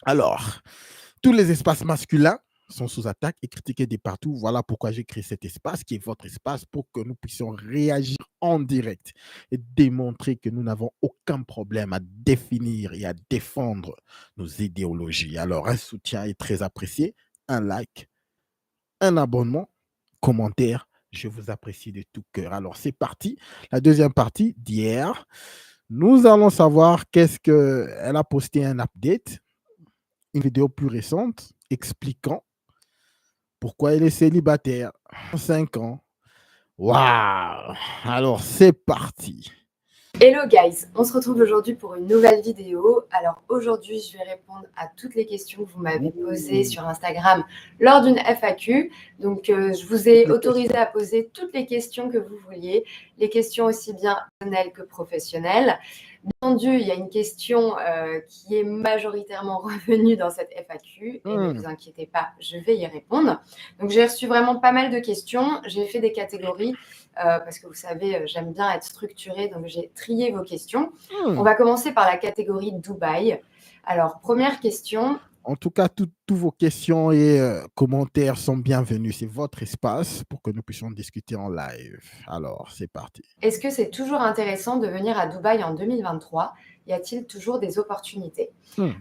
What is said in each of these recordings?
Alors, tous les espaces masculins sont sous attaque et critiqués de partout. Voilà pourquoi j'ai créé cet espace qui est votre espace pour que nous puissions réagir en direct et démontrer que nous n'avons aucun problème à définir et à défendre nos idéologies. Alors, un soutien est très apprécié, un like, un abonnement, commentaire. Je vous apprécie de tout cœur. Alors, c'est parti. La deuxième partie d'hier, nous allons savoir qu'est-ce qu'elle a posté un update, une vidéo plus récente expliquant pourquoi elle est célibataire. 5 ans. Waouh! Alors, c'est parti. Hello guys, on se retrouve aujourd'hui pour une nouvelle vidéo. Alors aujourd'hui, je vais répondre à toutes les questions que vous m'avez posées sur Instagram lors d'une FAQ. Donc je vous ai autorisé à poser toutes les questions que vous vouliez, les questions aussi bien personnelles que professionnelles. Bien entendu, il y a une question qui est majoritairement revenue dans cette FAQ et ne vous inquiétez pas, je vais y répondre. Donc j'ai reçu vraiment pas mal de questions, j'ai fait des catégories parce que vous savez, j'aime bien être structurée, donc j'ai trié vos questions. On va commencer par la catégorie Dubaï. Alors, première question. En tout cas, toutes vos questions et commentaires sont bienvenus. C'est votre espace pour que nous puissions discuter en live. Alors, c'est parti. Est-ce que c'est toujours intéressant de venir à Dubaï en 2023? Y a-t-il toujours des opportunités?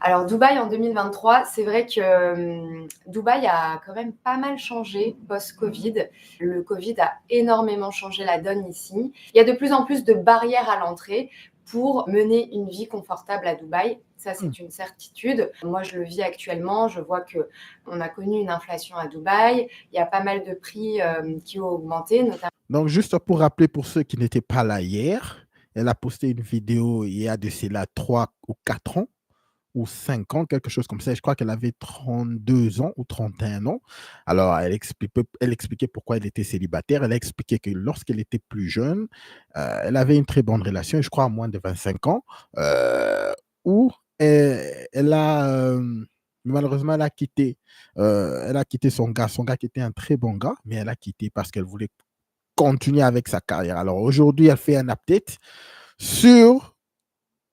Alors, Dubaï en 2023, c'est vrai que Dubaï a quand même pas mal changé post-Covid. Le Covid a énormément changé la donne ici. Il y a de plus en plus de barrières à l'entrée pour mener une vie confortable à Dubaï. Ça, c'est une certitude. Moi, je le vis actuellement. Je vois qu'on a connu une inflation à Dubaï. Il y a pas mal de prix qui ont augmenté, notamment. Donc, juste pour rappeler pour ceux qui n'étaient pas là hier, elle a posté une vidéo il y a de cela 3 ou 4 ans ou 5 ans, quelque chose comme ça. Je crois qu'elle avait 32 ans ou 31 ans. Alors, elle expliquait pourquoi elle était célibataire. Elle a expliqué que lorsqu'elle était plus jeune, elle avait une très bonne relation, je crois à moins de 25 ans, où elle a... malheureusement, elle a quitté son gars qui était un très bon gars, mais elle a quitté parce qu'elle voulait continuer avec sa carrière. Alors aujourd'hui, elle fait un update sur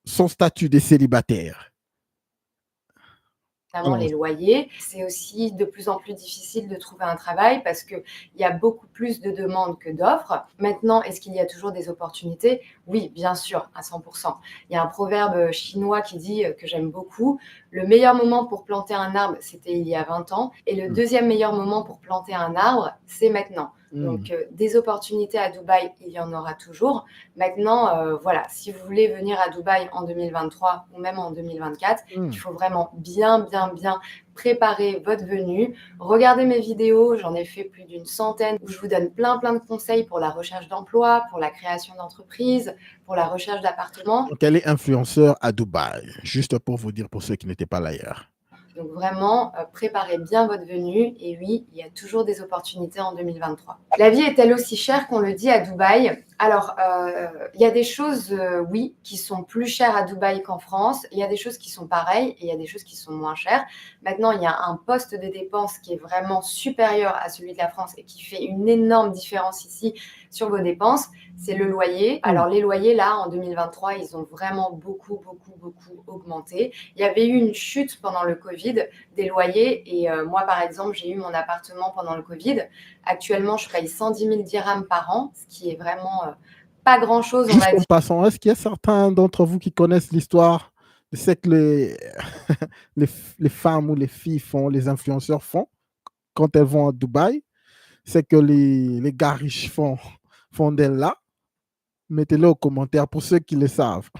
son statut de célibataire. Les loyers. C'est aussi de plus en plus difficile de trouver un travail parce qu'il y a beaucoup plus de demandes que d'offres. Maintenant, est-ce qu'il y a toujours des opportunités? Oui, bien sûr, à 100%. Il y a un proverbe chinois qui dit que j'aime beaucoup: le meilleur moment pour planter un arbre, c'était il y a 20 ans, et le deuxième meilleur moment pour planter un arbre, c'est maintenant. Donc, des opportunités à Dubaï, il y en aura toujours. Maintenant, voilà, si vous voulez venir à Dubaï en 2023 ou même en 2024, il faut vraiment bien préparer votre venue. Regardez mes vidéos, j'en ai fait plus d'une centaine, où je vous donne plein de conseils pour la recherche d'emploi, pour la création d'entreprise, pour la recherche d'appartements. Donc, elle est influenceur à Dubaï, juste pour vous dire, pour ceux qui n'étaient pas là hier. Donc vraiment, préparez bien votre venue. Et oui, il y a toujours des opportunités en 2023. La vie est-elle aussi chère qu'on le dit à Dubaï? Alors, il y a des choses, oui, qui sont plus chères à Dubaï qu'en France. Il y a des choses qui sont pareilles et il y a des choses qui sont moins chères. Maintenant, il y a un poste de dépenses qui est vraiment supérieur à celui de la France et qui fait une énorme différence ici sur vos dépenses. C'est le loyer. Alors, les loyers, là, en 2023, ils ont vraiment beaucoup augmenté. Il y avait eu une chute pendant le Covid des loyers. Et moi, par exemple, j'ai eu mon appartement pendant le Covid. Actuellement, je paye 110 000 dirhams par an, ce qui est vraiment pas grand-chose, on va dire. En passant, est-ce qu'il y a certains d'entre vous qui connaissent l'histoire de ce que les femmes ou les filles font, les influenceurs font quand elles vont à Dubaï? C'est que les gars riches font d'elles là. Mettez-le aux commentaires pour ceux qui le savent.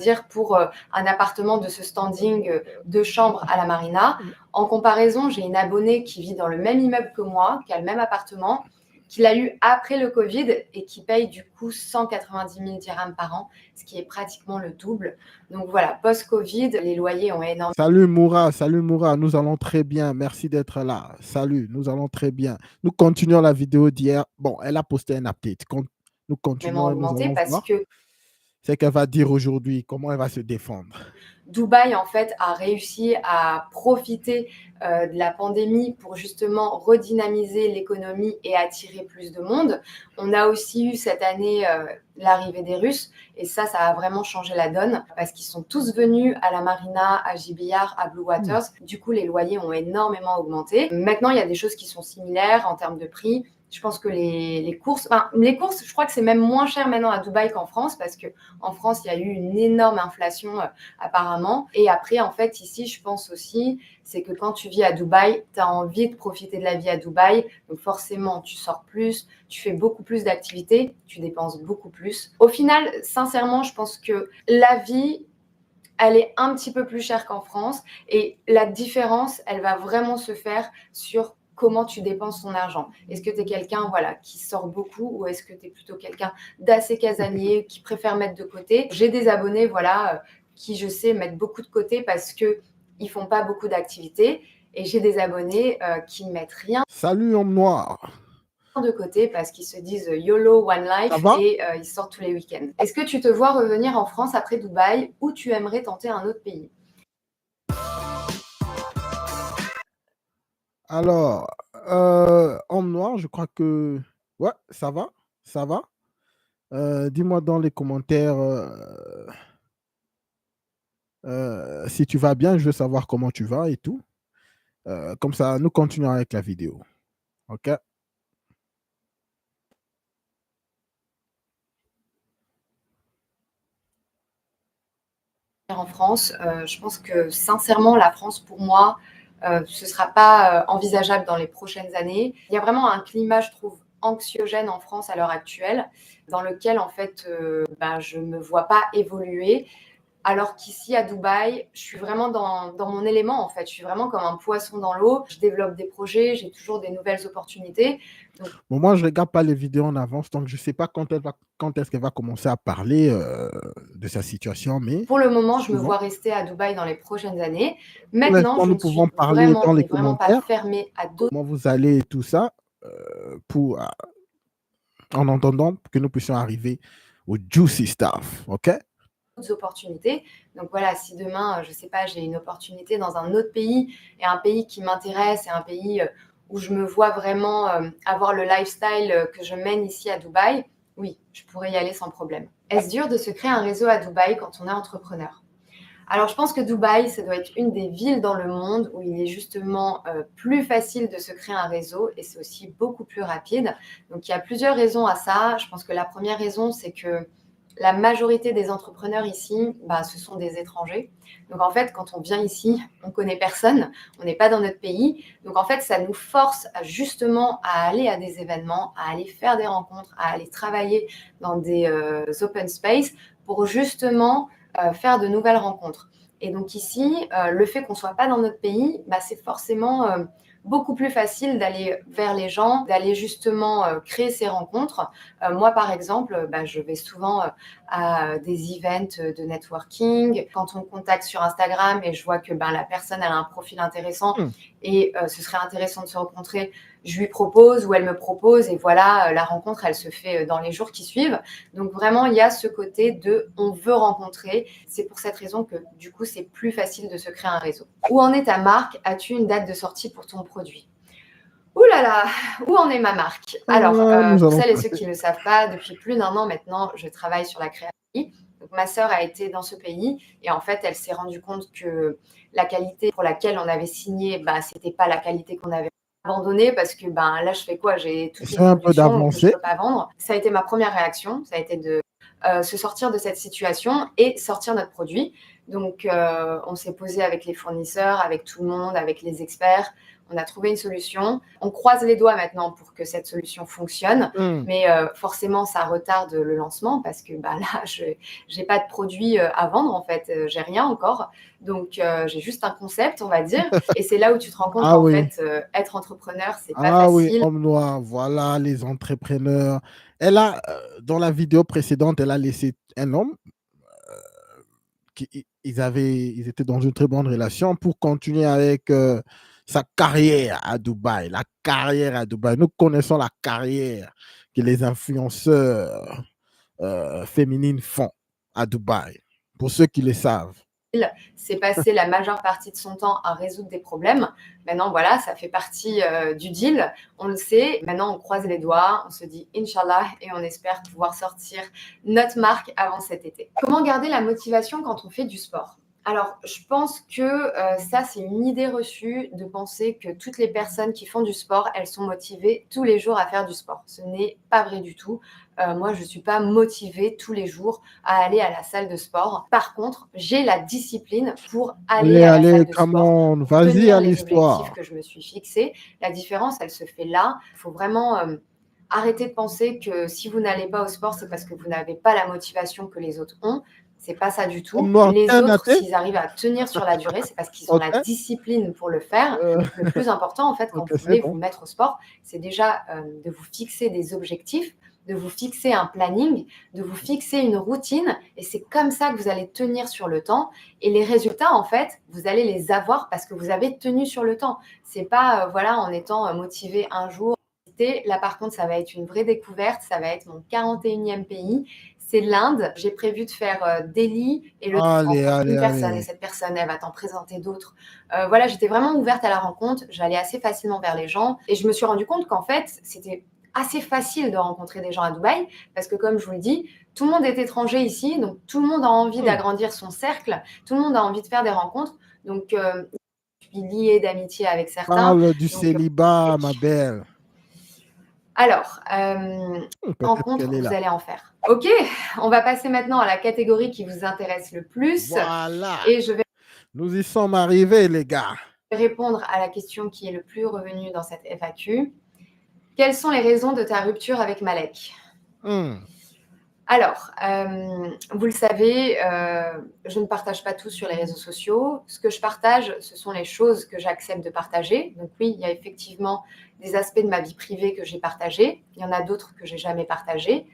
Dire pour un appartement de ce standing, 2 chambres à la Marina. En comparaison, j'ai une abonnée qui vit dans le même immeuble que moi, qui a le même appartement, qui l'a eu après le Covid et qui paye du coup 190 000 dirhams par an, ce qui est pratiquement le double. Donc voilà, post-Covid, les loyers ont énormément. Salut Moura, nous allons très bien, merci d'être là. Salut, nous allons très bien. Nous continuons la vidéo d'hier. Bon, elle a posté un update. Nous continuons et nous augmenté allons parce voir. que c'est qu'elle va dire aujourd'hui? Comment elle va se défendre? Dubaï, en fait, a réussi à profiter de la pandémie pour justement redynamiser l'économie et attirer plus de monde. On a aussi eu cette année l'arrivée des Russes et ça a vraiment changé la donne parce qu'ils sont tous venus à la Marina, à JBR, à Blue Waters. Du coup, les loyers ont énormément augmenté. Maintenant, il y a des choses qui sont similaires en termes de prix. Je pense que les courses, je crois que c'est même moins cher maintenant à Dubaï qu'en France parce qu'en France, il y a eu une énorme inflation apparemment. Et après, en fait, ici, je pense aussi, c'est que quand tu vis à Dubaï, tu as envie de profiter de la vie à Dubaï. Donc forcément, tu sors plus, tu fais beaucoup plus d'activités, tu dépenses beaucoup plus. Au final, sincèrement, je pense que la vie, elle est un petit peu plus chère qu'en France. Et la différence, elle va vraiment se faire sur comment tu dépenses ton argent. Est-ce que tu es quelqu'un qui sort beaucoup ou est-ce que tu es plutôt quelqu'un d'assez casanier qui préfère mettre de côté? J'ai des abonnés qui, je sais, mettent beaucoup de côté parce qu'ils ne font pas beaucoup d'activités. Et j'ai des abonnés qui ne mettent rien Salut, homme noir. de côté parce qu'ils se disent YOLO, One Ça Life va? et ils sortent tous les week-ends. Est-ce que tu te vois revenir en France après Dubaï ou tu aimerais tenter un autre pays? Alors, homme noir, je crois que... Ouais, ça va, ça va. Dis-moi dans les commentaires si tu vas bien, je veux savoir comment tu vas et tout. Comme ça, nous continuons avec la vidéo. OK? En France, je pense que sincèrement, la France, pour moi, ce ne sera pas envisageable dans les prochaines années. Il y a vraiment un climat, je trouve, anxiogène en France à l'heure actuelle, dans lequel, en fait, je ne me vois pas évoluer. Alors qu'ici, à Dubaï, je suis vraiment dans mon élément, en fait. Je suis vraiment comme un poisson dans l'eau. Je développe des projets, j'ai toujours des nouvelles opportunités. Donc, Bon, moi, je ne regarde pas les vidéos en avance, donc je ne sais pas quand est-ce qu'elle va commencer à parler de sa situation, mais pour le moment, je me souvent, vois rester à Dubaï dans les prochaines années. pour Maintenant, l'instant, je nous ne pouvons suis parler dans les mais vraiment pas commentaires, fermée à d'autres comment vous allez et tout ça, en entendant que nous puissions arriver au juicy stuff, OK? opportunités. Donc voilà, si demain, je ne sais pas, j'ai une opportunité dans un autre pays et un pays qui m'intéresse et un pays où je me vois vraiment avoir le lifestyle que je mène ici à Dubaï, oui, je pourrais y aller sans problème. Est-ce dur de se créer un réseau à Dubaï quand on est entrepreneur? Alors, je pense que Dubaï, ça doit être une des villes dans le monde où il est justement plus facile de se créer un réseau et c'est aussi beaucoup plus rapide. Donc, il y a plusieurs raisons à ça. Je pense que la première raison, c'est que la majorité des entrepreneurs ici, ce sont des étrangers. Donc, en fait, quand on vient ici, on ne connaît personne, on n'est pas dans notre pays. Donc, en fait, ça nous force justement à aller à des événements, à aller faire des rencontres, à aller travailler dans des open space pour justement faire de nouvelles rencontres. Et donc ici, le fait qu'on ne soit pas dans notre pays, c'est forcément beaucoup plus facile d'aller vers les gens, d'aller justement créer ces rencontres. Moi, par exemple, je vais souvent à des events de networking. Quand on me contacte sur Instagram et je vois que la personne elle a un profil intéressant et ce serait intéressant de se rencontrer, je lui propose ou elle me propose et voilà, la rencontre, elle se fait dans les jours qui suivent. Donc vraiment, il y a ce côté de on veut rencontrer. C'est pour cette raison que du coup, c'est plus facile de se créer un réseau. Où en est ta marque? As-tu une date de sortie pour ton produit? Ouh là là, où en est ma marque? Alors, Nous pour allons celles et ceux passer. qui ne le savent pas, depuis plus d'1 an maintenant, je travaille sur la création. Donc, ma sœur a été dans ce pays et en fait, elle s'est rendue compte que la qualité pour laquelle on avait signé, c'était pas la qualité qu'on avait abandonnée parce que là, je fais quoi? J'ai toutes les Essaie un peu productions que je d'avancer. peux pas vendre. Ça a été ma première réaction, ça a été de se sortir de cette situation et sortir notre produit. Donc, on s'est posé avec les fournisseurs, avec tout le monde, avec les experts. On a trouvé une solution. On croise les doigts maintenant pour que cette solution fonctionne. Mais forcément, ça retarde le lancement parce que là, je n'ai pas de produit à vendre en fait. J'ai rien encore. Donc, j'ai juste un concept, on va dire. Et c'est là où tu te rends compte Ah qu'en oui, fait, être entrepreneur, c'est pas ah oui, facile. homme noir, voilà les entrepreneurs. Elle a, dans la vidéo précédente, elle a laissé un homme ils étaient dans une très bonne relation pour continuer avec sa carrière à Dubaï. La carrière à Dubaï. Nous connaissons la carrière que les influenceurs féminines font. à Dubaï, pour ceux qui le savent. C'est passé la majeure partie de son temps à résoudre des problèmes. Maintenant, voilà, ça fait partie du deal. On le sait. Maintenant, on croise les doigts, on se dit Inch'Allah et on espère pouvoir sortir notre marque avant cet été. Comment garder la motivation quand on fait du sport ? Alors, je pense que ça, c'est une idée reçue de penser que toutes les personnes qui font du sport, elles sont motivées tous les jours à faire du sport. Ce n'est pas vrai du tout. Moi, je ne suis pas motivée tous les jours à aller à la salle de sport. Par contre, j'ai la discipline pour aller Allez, à la allez, salle de come sport, on, pour vas-y à tenir les objectifs l'histoire. que je me suis fixés. La différence, elle se fait là. Il faut vraiment arrêter de penser que si vous n'allez pas au sport, c'est parce que vous n'avez pas la motivation que les autres ont. C'est pas ça du tout. Noir Les autres, Canate, s'ils arrivent à tenir sur la durée, c'est parce qu'ils ont la ok, discipline pour le faire. Donc, le plus important, en fait, quand ok, vous c'est voulez bon. vous mettre au sport, c'est déjà de vous fixer des objectifs, de vous fixer un planning, de vous fixer une routine. Et c'est comme ça que vous allez tenir sur le temps. Et les résultats, en fait, vous allez les avoir parce que vous avez tenu sur le temps. C'est pas, voilà, en étant motivé un jour. Là, par contre, ça va être une vraie découverte. Ça va être mon 41e pays. C'est l'Inde. J'ai prévu de faire Delhi et le Allez, rencontre allez, une personne et allez. cette personne, elle va t'en présenter d'autres. Voilà, j'étais vraiment ouverte à la rencontre. J'allais assez facilement vers les gens et je me suis rendu compte qu'en fait, c'était assez facile de rencontrer des gens à Dubaï parce que, comme je vous le dis, tout le monde est étranger ici, donc tout le monde a envie d'agrandir son cercle, tout le monde a envie de faire des rencontres. Donc, je suis liée d'amitié avec certains. Parle du Donc, célibat, ma belle. alors, Peut-être rencontre, qu'elle est vous là. allez en faire. Ok, on va passer maintenant à la catégorie qui vous intéresse le plus Voilà. et je vais Nous y sommes arrivés, les gars. répondre à la question qui est le plus revenue dans cette FAQ. Quelles sont les raisons de ta rupture avec Malek ? Hmm. Alors, vous le savez, je ne partage pas tout sur les réseaux sociaux. Ce que je partage, ce sont les choses que j'accepte de partager. Donc oui, il y a effectivement des aspects de ma vie privée que j'ai partagés. Il y en a d'autres que j'ai jamais partagés.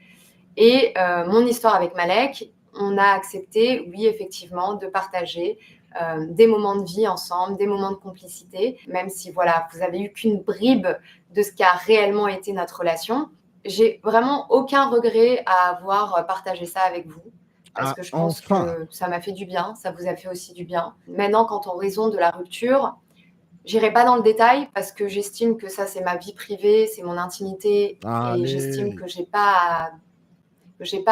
Et mon histoire avec Malek, on a accepté, oui, effectivement, de partager des moments de vie ensemble, des moments de complicité, même si, voilà, vous avez eu qu'une bribe de ce qu'a réellement été notre relation. J'ai vraiment aucun regret à avoir partagé ça avec vous, parce Ah, que je pense enfin. que ça m'a fait du bien, ça vous a fait aussi du bien. Maintenant, quant aux raisons de la rupture, j'irai pas dans le détail parce que j'estime que ça, c'est ma vie privée, c'est mon intimité, et j'estime Allez. que j'ai pas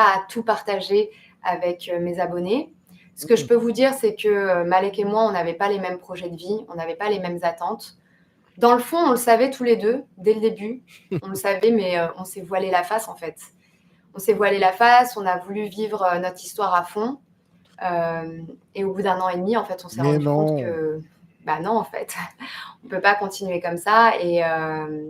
à tout partager avec mes abonnés. Ce que je peux vous dire, c'est que Malek et moi, on n'avait pas les mêmes projets de vie, on n'avait pas les mêmes attentes. Dans le fond, on le savait tous les deux, dès le début. On le savait, mais on s'est voilé la face, en fait. On s'est voilé la face, on a voulu vivre notre histoire à fond. Et au bout d'un an et demi, en fait, on s'est Mais rendu compte non. que, bah non, en fait, on ne peut pas continuer comme ça. Et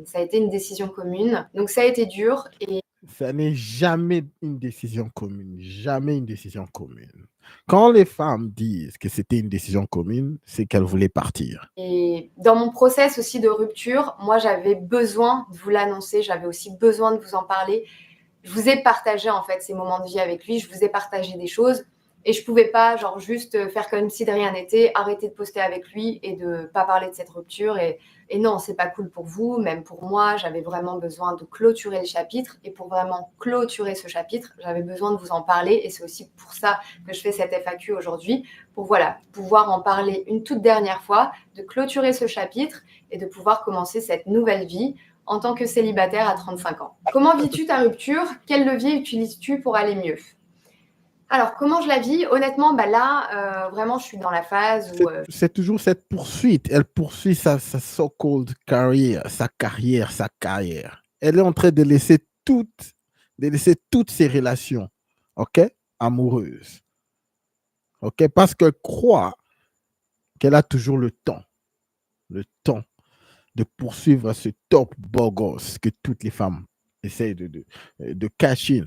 ça a été une décision commune. Donc, ça a été dur. Et Ça n'est jamais une décision commune. Jamais une décision commune. Quand les femmes disent que c'était une décision commune, c'est qu'elles voulaient partir. Et dans mon process aussi de rupture, moi, j'avais besoin de vous l'annoncer, j'avais aussi besoin de vous en parler. Je vous ai partagé, en fait, ces moments de vie avec lui, je vous ai partagé des choses et je pouvais pas, genre, juste faire comme si de rien n'était, arrêter de poster avec lui et de pas parler de cette rupture. Et non, c'est pas cool pour vous, même pour moi, j'avais vraiment besoin de clôturer le chapitre. Et pour vraiment clôturer ce chapitre, j'avais besoin de vous en parler. Et c'est aussi pour ça que je fais cette FAQ aujourd'hui, pour voilà, pouvoir en parler une toute dernière fois, de clôturer ce chapitre et de pouvoir commencer cette nouvelle vie en tant que célibataire à 35 ans. Comment vis-tu ta rupture ? Quel levier utilises-tu pour aller mieux ? Alors, comment je la vis ? Honnêtement, bah là, vraiment, je suis dans la phase où C'est toujours cette poursuite. Elle poursuit sa so-called carrière, sa carrière, sa carrière. Elle est en train de laisser toutes ses relations, ok, amoureuses, ok, parce qu'elle croit qu'elle a toujours le temps de poursuivre ce top beau gosse que toutes les femmes essayent de cash in.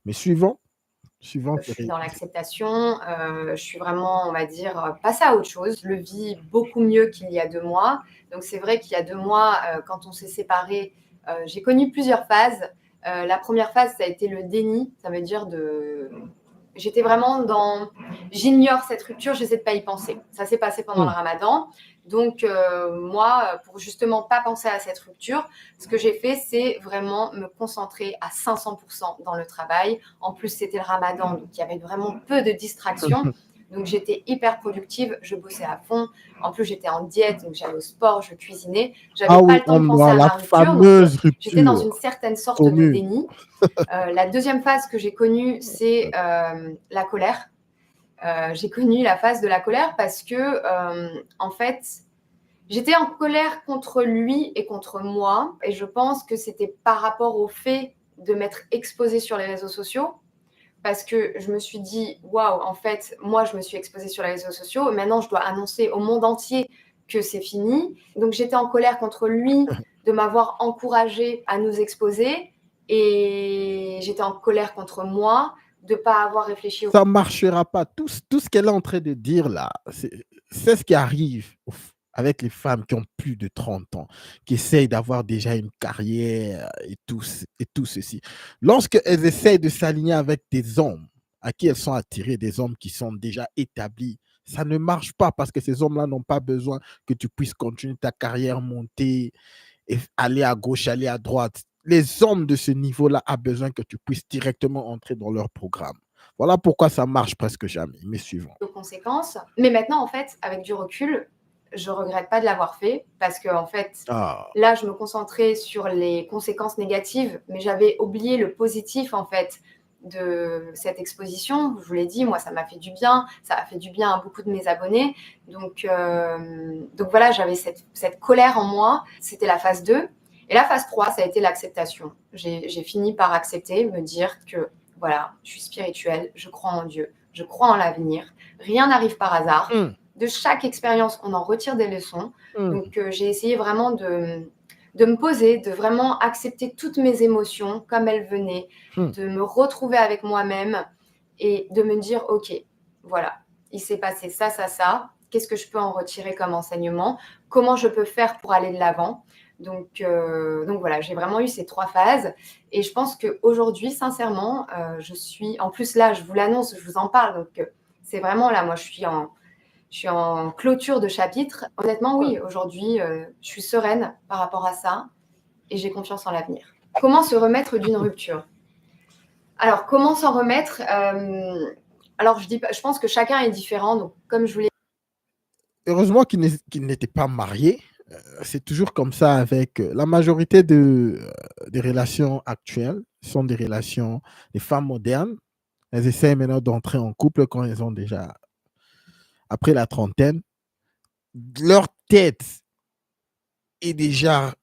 Mais suivant je suis dans l'acceptation, je suis vraiment, on va dire, passée à autre chose. Je le vis beaucoup mieux qu'il y a 2 mois. Donc, c'est vrai qu'il y a 2 mois, quand on s'est séparés, j'ai connu plusieurs phases. La première phase, ça a été le déni. Ça veut dire j'étais vraiment dans j'ignore cette rupture, j'essaie de pas y penser. Ça s'est passé pendant le Ramadan. Donc, moi, pour justement pas penser à cette rupture, ce que j'ai fait, c'est vraiment me concentrer à 500% dans le travail. En plus, c'était le Ramadan, donc il y avait vraiment peu de distractions. Donc, j'étais hyper productive, je bossais à fond. En plus, j'étais en diète, donc j'allais au sport, je cuisinais. J'avais Ah pas oui, le temps de penser voit à la ma rupture, donc fameuse j'étais dans rupture une certaine sorte de commune. déni. La deuxième phase que j'ai connue, c'est la colère. J'ai connu la phase de la colère parce que, en fait, j'étais en colère contre lui et contre moi. Et je pense que c'était par rapport au fait de m'être exposée sur les réseaux sociaux. Parce que je me suis dit, waouh, en fait, moi, je me suis exposée sur les réseaux sociaux. Maintenant, je dois annoncer au monde entier que c'est fini. Donc, j'étais en colère contre lui de m'avoir encouragée à nous exposer. Et j'étais en colère contre moi de ne pas avoir réfléchi au... Ça ne marchera pas. Tout ce qu'elle est en train de dire là, c'est ce qui arrive avec les femmes qui ont plus de 30 ans, qui essayent d'avoir déjà une carrière et tout ceci. Lorsqu'elles essayent de s'aligner avec des hommes à qui elles sont attirées, des hommes qui sont déjà établis, ça ne marche pas parce que ces hommes-là n'ont pas besoin que tu puisses continuer ta carrière, monter et aller à gauche, aller à droite. Les hommes de ce niveau-là ont besoin que tu puisses directement entrer dans leur programme. Voilà pourquoi ça marche presque jamais. Mais suivant. Aux conséquences. Mais maintenant, en fait, avec du recul, je regrette pas de l'avoir fait parce que, en fait, là, je me concentrais sur les conséquences négatives, mais j'avais oublié le positif, en fait, de cette exposition. Je vous l'ai dit, moi, ça m'a fait du bien. Ça a fait du bien à beaucoup de mes abonnés. Donc voilà, j'avais cette colère en moi. C'était la phase 2. Et la phase 3, ça a été l'acceptation. J'ai fini par accepter, me dire que, voilà, je suis spirituelle, je crois en Dieu, je crois en l'avenir. Rien n'arrive par hasard. De chaque expérience, on en retire des leçons. Donc, j'ai essayé vraiment de me poser, de vraiment accepter toutes mes émotions comme elles venaient, de me retrouver avec moi-même et de me dire, OK, voilà, il s'est passé ça, ça, ça. Qu'est-ce que je peux en retirer comme enseignement? Comment je peux faire pour aller de l'avant? Donc voilà, j'ai vraiment eu ces 3 phases. Et je pense qu'aujourd'hui, sincèrement, je suis... En plus, là, je vous l'annonce, je vous en parle. Donc, c'est vraiment là, moi, je suis en clôture de chapitre. Honnêtement, oui, aujourd'hui, je suis sereine par rapport à ça et j'ai confiance en l'avenir. Comment se remettre d'une rupture? Alors, comment s'en remettre? Alors, je pense que chacun est différent. Donc, comme je vous l'ai... Heureusement qu'il n'était pas marié. C'est toujours comme ça avec la majorité des relations actuelles sont des relations des femmes modernes. Elles essaient maintenant d'entrer en couple quand elles ont déjà, après la trentaine. Leur tête est déjà,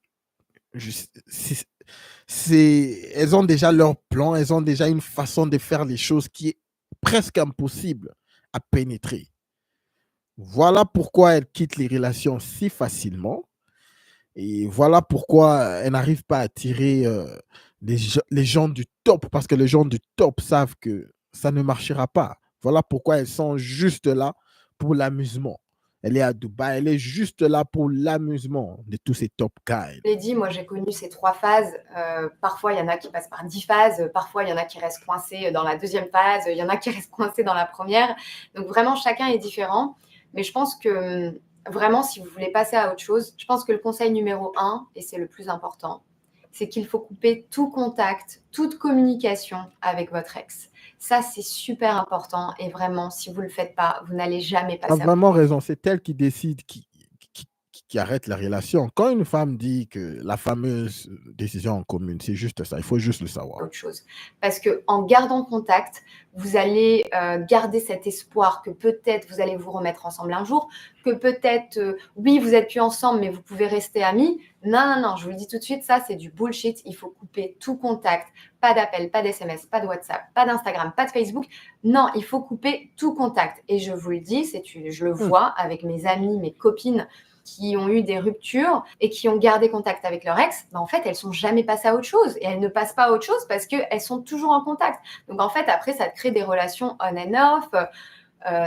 elles ont déjà leur plan, elles ont déjà une façon de faire les choses qui est presque impossible à pénétrer. Voilà pourquoi elles quittent les relations si facilement. Et voilà pourquoi elles n'arrivent pas à attirer les gens du top, parce que les gens du top savent que ça ne marchera pas. Voilà pourquoi elles sont juste là pour l'amusement. Elle est à Dubaï, elle est juste là pour l'amusement de tous ces top guys. Je l'ai dit, moi j'ai connu ces 3 phases. Parfois, il y en a qui passent par 10 phases. Parfois, il y en a qui restent coincés dans la deuxième phase. Il y en a qui restent coincés dans la première. Donc vraiment, chacun est différent. Mais je pense que vraiment, si vous voulez passer à autre chose, je pense que le conseil numéro 1, et c'est le plus important, c'est qu'il faut couper tout contact, toute communication avec votre ex. Ça, c'est super important. Et vraiment, si vous ne le faites pas, vous n'allez jamais Tu as passer à... vraiment raison, c'est elle qui décide qui arrête la relation. Quand une femme dit que la fameuse décision en commune, c'est juste ça, il faut juste le savoir. Autre chose. Parce qu'en gardant contact, vous allez garder cet espoir que peut-être vous allez vous remettre ensemble un jour, que peut-être, oui, vous n'êtes plus ensemble, mais vous pouvez rester amis. Non, non, non, je vous le dis tout de suite, ça, c'est du bullshit. Il faut couper tout contact. Pas d'appel, pas d'SMS, pas de WhatsApp, pas d'Instagram, pas de Facebook. Non, il faut couper tout contact. Et je vous le dis, je le vois avec mes amis, mes copines qui ont eu des ruptures et qui ont gardé contact avec leur ex, en fait, elles sont jamais passées à autre chose. Et elles ne passent pas à autre chose parce qu'elles sont toujours en contact. Donc, en fait, après, ça te crée des relations on and off.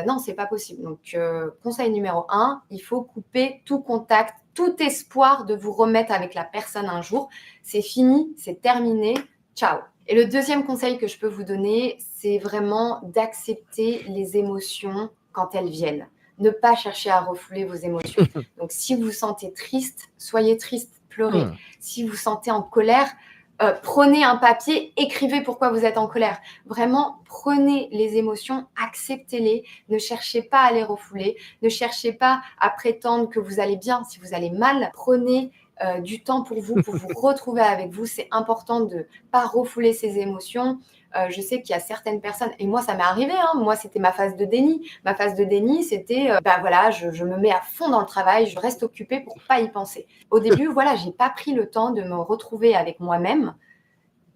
Non, c'est pas possible. Donc, conseil numéro 1, il faut couper tout contact, tout espoir de vous remettre avec la personne un jour. C'est fini, c'est terminé. Ciao. Et le deuxième conseil que je peux vous donner, c'est vraiment d'accepter les émotions quand elles viennent. Ne pas chercher à refouler vos émotions. Donc, si vous vous sentez triste, soyez triste, pleurez. Si vous vous sentez en colère, prenez un papier, écrivez pourquoi vous êtes en colère. Vraiment, prenez les émotions, acceptez-les, ne cherchez pas à les refouler, ne cherchez pas à prétendre que vous allez bien si vous allez mal. Prenez du temps pour vous retrouver avec vous. C'est important de ne pas refouler ses émotions. Je sais qu'il y a certaines personnes, et moi ça m'est arrivé, hein, moi c'était ma phase de déni. Ma phase de déni, c'était, voilà, je me mets à fond dans le travail, je reste occupée pour pas y penser. Au début, voilà, j'ai pas pris le temps de me retrouver avec moi-même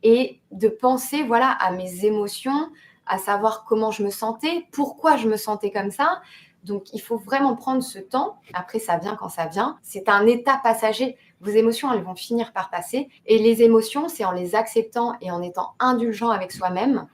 et de penser, voilà, à mes émotions, à savoir comment je me sentais, pourquoi je me sentais comme ça. Donc, il faut vraiment prendre ce temps. Après, ça vient quand ça vient. C'est un état passager. Vos émotions, elles vont finir par passer. Et les émotions, c'est en les acceptant et en étant indulgent avec soi-même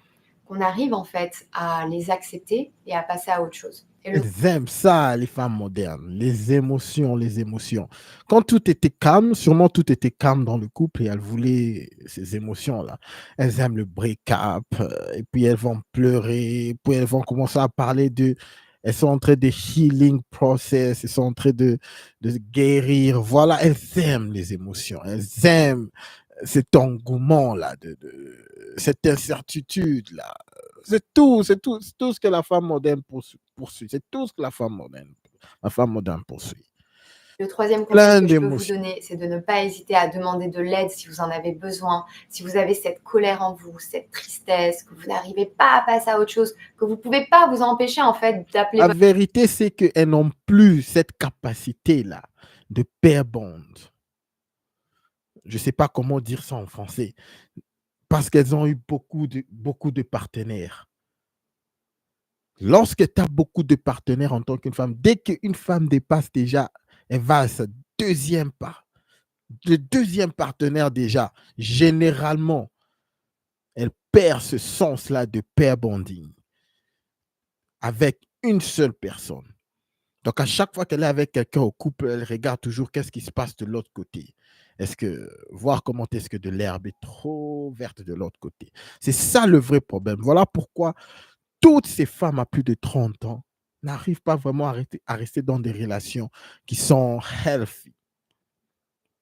qu'on arrive en fait à les accepter et à passer à autre chose. Et Elles aiment ça, les femmes modernes, les émotions, les émotions. Quand tout était calme, sûrement tout était calme dans le couple et elles voulaient ces émotions-là. Elles aiment le break-up et puis elles vont pleurer, puis elles vont commencer à parler de... Elles sont en train de healing process, elles sont en train de guérir. Voilà, elles aiment les émotions, elles aiment cet engouement-là, cette incertitude-là. C'est tout ce que la femme moderne poursuit. C'est tout ce que la femme moderne poursuit. le troisième conseil Plein que je peux vous d'émotions. donner, c'est de ne pas hésiter à demander de l'aide si vous en avez besoin, si vous avez cette colère en vous, cette tristesse, que vous n'arrivez pas à passer à autre chose, que vous ne pouvez pas vous empêcher en fait d'appeler La votre... vérité, c'est qu'elles n'ont plus cette capacité-là de pair bond. Je ne sais pas comment dire ça en français. Parce qu'elles ont eu beaucoup de partenaires. Lorsque tu as beaucoup de partenaires en tant qu'une femme, dès qu'une femme dépasse déjà, elle va à sa deuxième part. Le deuxième partenaire déjà, généralement, elle perd ce sens-là de pair bonding avec une seule personne. Donc, à chaque fois qu'elle est avec quelqu'un au couple, elle regarde toujours qu'est-ce qui se passe de l'autre côté. Voir comment est-ce que de l'herbe est trop verte de l'autre côté. C'est ça le vrai problème. Voilà pourquoi toutes ces femmes à plus de 30 ans n'arrivent pas vraiment à rester dans des relations qui sont healthy.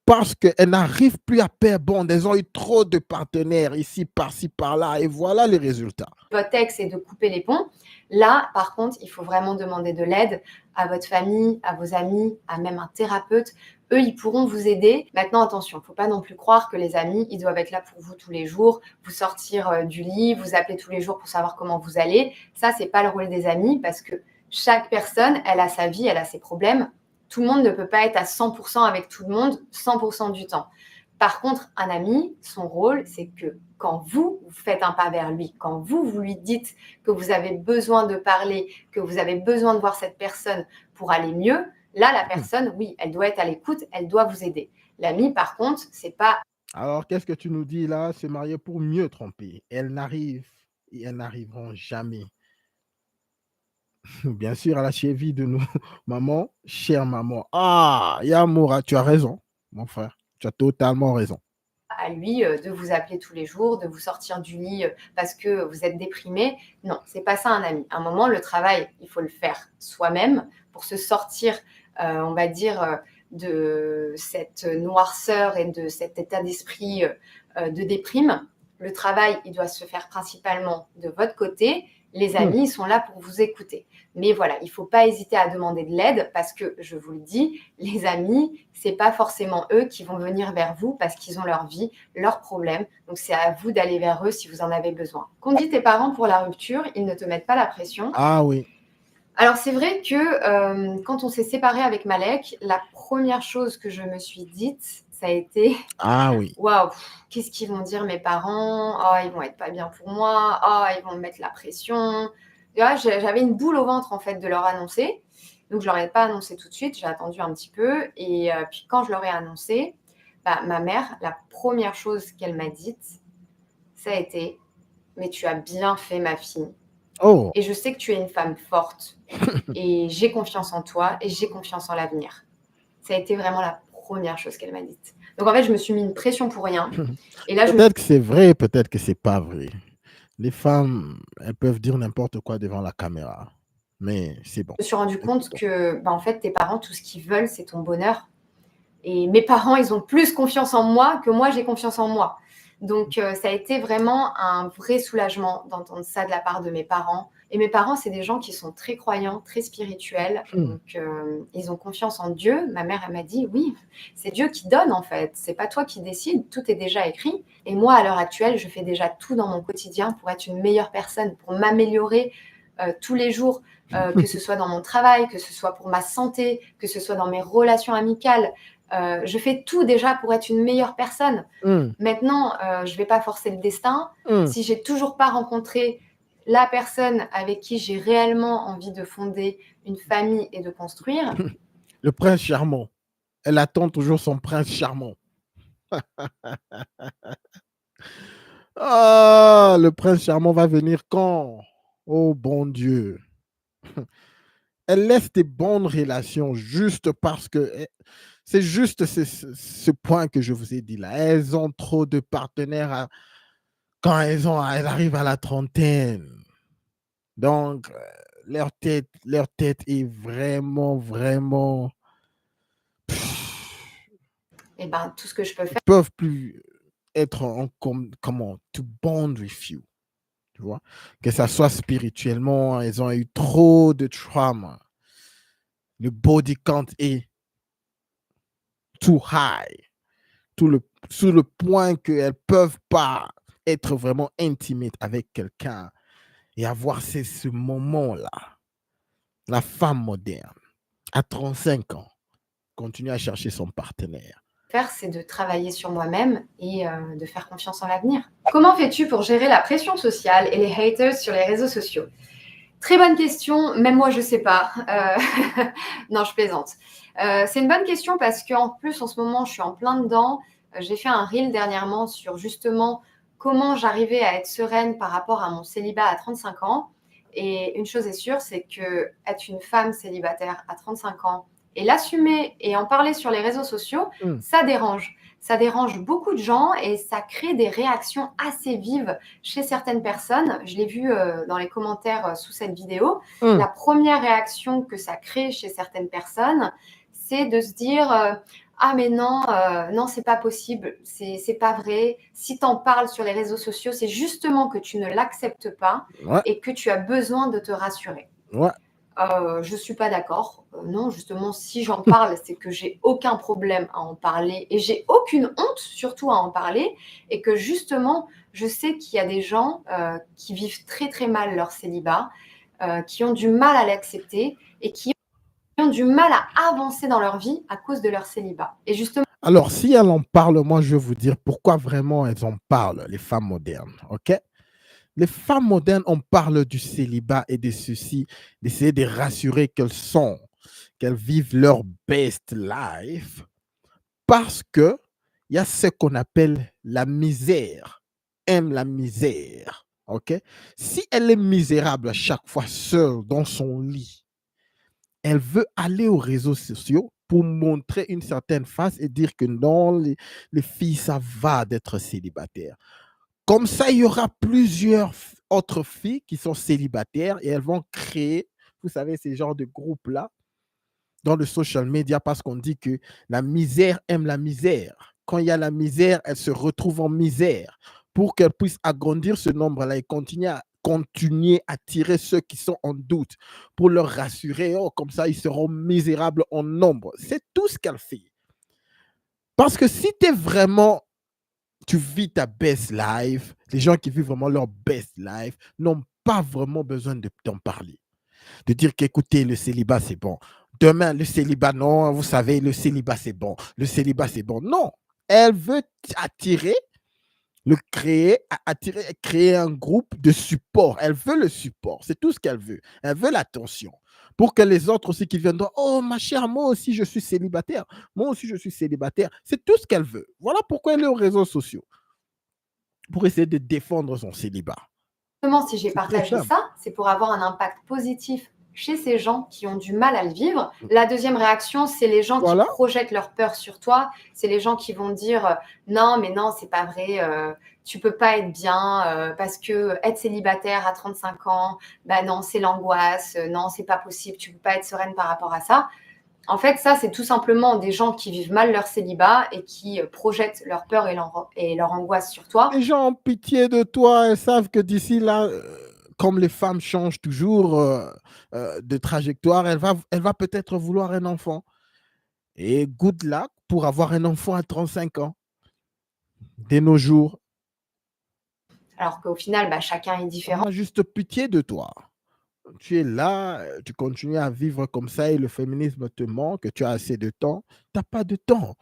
Parce qu'elles n'arrivent plus à pair bond. Elles ont eu trop de partenaires ici, par-ci, par-là. Et voilà les résultats. Votre ex et de couper les ponts. Là, par contre, il faut vraiment demander de l'aide à votre famille, à vos amis, à même un thérapeute. Eux, ils pourront vous aider. Maintenant, attention, il ne faut pas non plus croire que les amis, ils doivent être là pour vous tous les jours, vous sortir du lit, vous appeler tous les jours pour savoir comment vous allez. Ça, ce n'est pas le rôle des amis parce que chaque personne, elle a sa vie, elle a ses problèmes. Tout le monde ne peut pas être à 100% avec tout le monde 100% du temps. Par contre, un ami, son rôle, c'est que quand vous faites un pas vers lui, quand vous lui dites que vous avez besoin de parler, que vous avez besoin de voir cette personne pour aller mieux, là, la personne, oui, elle doit être à l'écoute, elle doit vous aider. L'ami, par contre, c'est pas... Alors, qu'est-ce que tu nous dis là? Se marier pour mieux tromper. Elles n'arriveront jamais. Bien sûr, à la cheville de nous, maman, chère maman. Ah, Yamoura, tu as raison, mon frère. Tu as totalement raison. à lui de vous appeler tous les jours, de vous sortir du lit parce que vous êtes déprimé. Non, c'est pas ça un ami. À un moment, le travail, il faut le faire soi-même pour se sortir, on va dire, de cette noirceur et de cet état d'esprit de déprime. Le travail, il doit se faire principalement de votre côté. Les amis, ils sont là pour vous écouter. Mais voilà, il ne faut pas hésiter à demander de l'aide parce que, je vous le dis, les amis, ce n'est pas forcément eux qui vont venir vers vous parce qu'ils ont leur vie, leurs problèmes. Donc, c'est à vous d'aller vers eux si vous en avez besoin. Qu'ont dit tes parents pour la rupture? Ils ne te mettent pas la pression. Ah oui. Alors, c'est vrai que quand on s'est séparé avec Malek, la première chose que je me suis dite, ça a été Ah oui. waouh, qu'est-ce qu'ils vont dire mes parents? Oh, ils vont être pas bien pour moi. Oh, ils vont me mettre la pression. Tu vois, j'avais une boule au ventre en fait de leur annoncer. Donc je leur ai pas annoncé tout de suite. J'ai attendu un petit peu et puis quand je leur ai annoncé, bah, ma mère, la première chose qu'elle m'a dite, ça a été mais tu as bien fait ma fille. Oh. Et je sais que tu es une femme forte et j'ai confiance en toi et j'ai confiance en l'avenir. Ça a été vraiment la première chose qu'elle m'a dite. Donc en fait, je me suis mis une pression pour rien. Et là, je me Peut-être que c'est vrai, peut-être que c'est pas vrai. Les femmes, elles peuvent dire n'importe quoi devant la caméra, mais c'est bon. suis rendu Et c'est compte bon. que, en fait, tes parents, tout ce qu'ils veulent, c'est ton bonheur. Et mes parents, ils ont plus confiance en moi que moi, j'ai confiance en moi. Donc, ça a été vraiment un vrai soulagement d'entendre ça de la part de mes parents. Et mes parents, c'est des gens qui sont très croyants, très spirituels. Hmm. Donc, ils ont confiance en Dieu. Ma mère, elle m'a dit, oui, c'est Dieu qui donne, en fait. C'est pas toi qui décides. Tout est déjà écrit. Et moi, à l'heure actuelle, je fais déjà tout dans mon quotidien pour être une meilleure personne, pour m'améliorer tous les jours, que ce soit dans mon travail, que ce soit pour ma santé, que ce soit dans mes relations amicales. Je fais tout déjà pour être une meilleure personne. Hmm. Maintenant, je ne vais pas forcer le destin. Hmm. Si j'ai toujours pas rencontré la personne avec qui j'ai réellement envie de fonder une famille et de construire, Le prince charmant. Elle attend toujours son prince charmant. Ah, le prince charmant va venir quand? Oh bon Dieu. Elle laisse des bonnes relations juste parce que c'est juste ce point que je vous ai dit là. Elles ont trop de partenaires quand elles arrivent à la trentaine. Donc, leur tête est vraiment, vraiment. et ben, tout ce que je peux Ils faire, peuvent plus être comment, to bond with you. Tu vois? Que ça soit spirituellement, elles ont eu trop de trauma. Le body count est too high. Sous le point qu'elles ne peuvent pas être vraiment intimates avec quelqu'un et avoir ce moment-là. La femme moderne, à 35 ans, continue à chercher son partenaire. c'est de travailler sur moi-même et de faire confiance en l'avenir. Comment fais-tu pour gérer la pression sociale et les haters sur les réseaux sociaux? Très bonne question, même moi je sais pas. Non, je plaisante. C'est une bonne question parce qu'en plus en ce moment je suis en plein dedans. J'ai fait un reel dernièrement sur justement comment j'arrivais à être sereine par rapport à mon célibat à 35 ans. Et une chose est sûre, c'est que être une femme célibataire à 35 ans et l'assumer et en parler sur les réseaux sociaux, Mm. ça dérange. Ça dérange beaucoup de gens et ça crée des réactions assez vives chez certaines personnes. Je l'ai vu dans les commentaires sous cette vidéo. Mm. La première réaction que ça crée chez certaines personnes, c'est de se dire ah mais non, non c'est pas possible, c'est pas vrai. Si tu en parles sur les réseaux sociaux, c'est justement que tu ne l'acceptes pas Ouais, et que tu as besoin de te rassurer. ouais. Je ne suis pas d'accord. Non, justement, si j'en parle, c'est que j'ai aucun problème à en parler et j'ai aucune honte surtout à en parler et que justement, je sais qu'il y a des gens qui vivent très très mal leur célibat, qui ont du mal à l'accepter et qui ont du mal à avancer dans leur vie à cause de leur célibat. Et justement, Alors, si elles en parlent, moi, je vais vous dire pourquoi vraiment elles en parlent, les femmes modernes. OK? Les femmes modernes, on parle du célibat et de ceci, d'essayer de rassurer qu'elles vivent leur best life parce que il y a ce qu'on appelle la misère. Aime la misère. OK? Si elle est misérable à chaque fois seule dans son lit, elle veut aller aux réseaux sociaux pour montrer une certaine face et dire que non, les filles, ça va d'être célibataire. Comme ça, il y aura plusieurs autres filles qui sont célibataires et elles vont créer, vous savez, ces genres de groupes-là dans le social media parce qu'on dit que la misère aime la misère. Quand il y a la misère, elle se retrouve en misère pour qu'elle puisse agrandir ce nombre-là et continuer à tirer ceux qui sont en doute pour leur rassurer, oh, comme ça, ils seront misérables en nombre. C'est tout ce qu'elle fait. Parce que si tu vis ta best life, les gens qui vivent vraiment leur best life n'ont pas vraiment besoin de t'en parler. De dire qu'écoutez, le célibat, c'est bon. Demain, le célibat, non, vous savez, le célibat, c'est bon. Le célibat, c'est bon. Non. Elle veut attirer, créer un groupe de support. Elle veut le support. C'est tout ce qu'elle veut. Elle veut l'attention. Pour que les autres aussi qui viennent, oh ma chère, moi aussi je suis célibataire. Moi aussi je suis célibataire. C'est tout ce qu'elle veut. Voilà pourquoi elle est aux réseaux sociaux. Pour essayer de défendre son célibat. si j'ai C'est très partagé simple. ça, c'est pour avoir un impact positif chez ces gens qui ont du mal à le vivre. La deuxième réaction, c'est les gens qui Voilà. projettent leur peur sur toi. C'est les gens qui vont dire non, mais non, c'est pas vrai, tu peux pas être bien parce que être célibataire à 35 ans, bah non, c'est l'angoisse, non, c'est pas possible, tu peux pas être sereine par rapport à ça. En fait, ça, c'est tout simplement des gens qui vivent mal leur célibat et qui projettent leur peur et leur angoisse sur toi. Les gens ont pitié de toi, elles savent que d'ici là, comme les femmes changent toujours de trajectoire, elle va peut-être vouloir un enfant. Et good luck pour avoir un enfant à 35 ans, de nos jours. Alors qu'au final, bah, chacun est On différent. a juste pitié de toi. Tu es là, tu continues à vivre comme ça et le féminisme te manque, tu as assez de temps. Tu n'as pas de temps.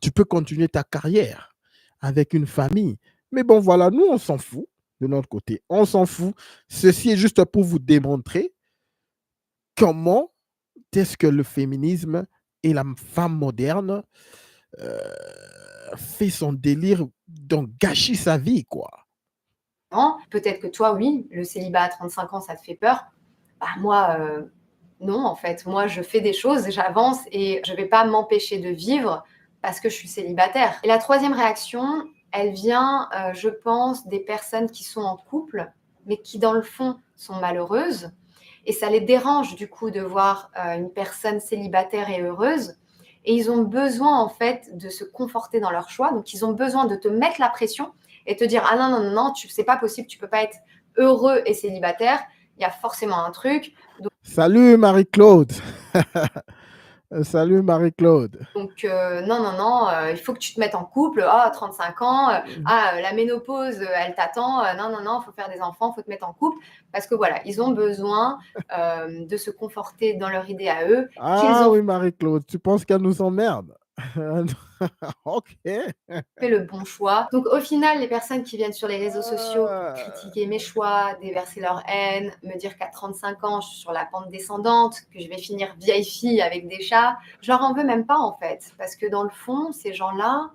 Tu peux continuer ta carrière avec une famille. Mais bon, voilà, nous, on s'en fout de notre côté. On s'en fout. Ceci est juste pour vous démontrer comment est-ce que le féminisme et la femme moderne fait son délire, donc gâchit sa vie, quoi. Peut-être que toi, oui, le célibat à 35 ans, ça te fait peur. Bah, moi, non, en fait. Moi, je fais des choses, j'avance et je ne vais pas m'empêcher de vivre parce que je suis célibataire. Et la troisième réaction, elle vient, je pense, des personnes qui sont en couple, mais qui, dans le fond, sont malheureuses. Et ça les dérange, du coup, de voir une personne célibataire et heureuse. Et ils ont besoin, en fait, de se conforter dans leur choix. Donc, ils ont besoin de te mettre la pression et te dire « Ah non, non, non, non, c'est pas possible, tu peux pas être heureux et célibataire. Il y a forcément un truc. » Salut Marie-Claude. Salut Marie-Claude. Donc, non, non, non, il faut que tu te mettes en couple. Ah, 35 ans, la ménopause, elle t'attend. Non, non, non, il faut faire des enfants, il faut te mettre en couple. Parce que voilà, ils ont besoin de se conforter dans leur idée à eux. Ah oui, Marie-Claude, tu penses qu'elle nous emmerde? Ok. Fait le bon choix. Donc au final, les personnes qui viennent sur les réseaux sociaux pour critiquer mes choix, déverser leur haine, me dire qu'à 35 ans, je suis sur la pente descendante, que je vais finir vieille fille avec des chats, je leur en veux même pas en fait. Parce que dans le fond, ces gens-là,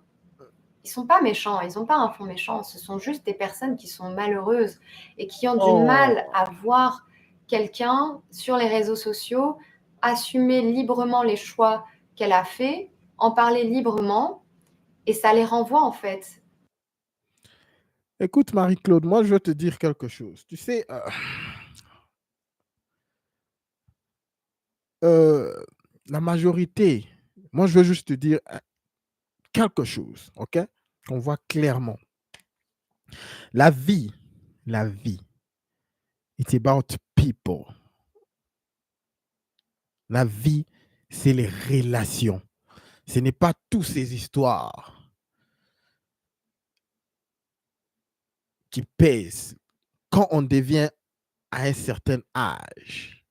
ils sont pas méchants, ils n'ont pas un fond méchant, ce sont juste des personnes qui sont malheureuses et qui ont du mal à voir quelqu'un sur les réseaux sociaux assumer librement les choix qu'elle a fait, en parler librement. Et ça les renvoie, en fait. Écoute, Marie-Claude, moi, je veux te dire quelque chose. Tu sais, la majorité, moi, je veux juste te dire quelque chose, OK? Qu'on voit clairement. La vie, it's about people. La vie, c'est les relations. Ce n'est pas toutes ces histoires qui pèsent quand on devient à un certain âge.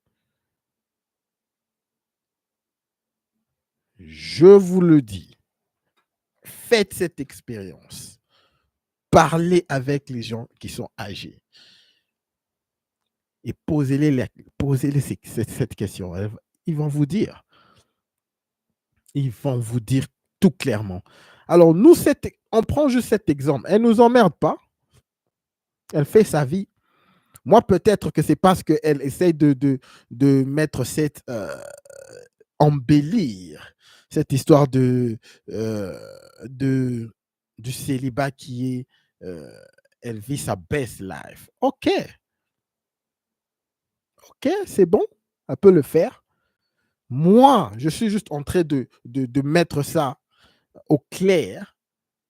Je vous le dis, faites cette expérience. Parlez avec les gens qui sont âgés et posez-les cette question. Ils vont vous dire. Ils vont vous dire tout clairement. Alors, nous, on prend juste cet exemple. Elle ne nous emmerde pas. Elle fait sa vie. Moi, peut-être que c'est parce qu'elle essaye de mettre embellir cette histoire de, du célibat qui est, elle vit sa best life. OK, c'est bon, elle peut le faire. Moi, je suis juste en train de mettre ça au clair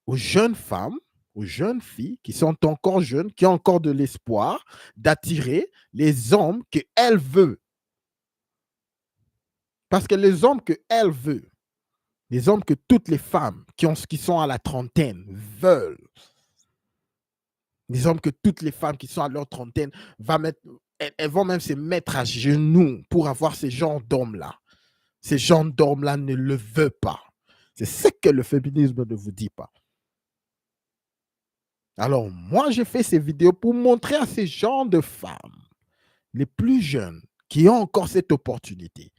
aux jeunes femmes, aux jeunes filles qui sont encore jeunes, qui ont encore de l'espoir d'attirer les hommes qu'elle veut. Parce que les hommes qu'elle veut, les hommes que toutes les femmes qui sont à la trentaine veulent, les hommes que toutes les femmes qui sont à leur trentaine elles vont même se mettre à genoux pour avoir ces genres d'hommes-là. Ces genres d'hommes-là ne le veulent pas. C'est ce que le féminisme ne vous dit pas. Alors, moi, j'ai fait ces vidéos pour montrer à ces genres de femmes, les plus jeunes, qui ont encore cette opportunité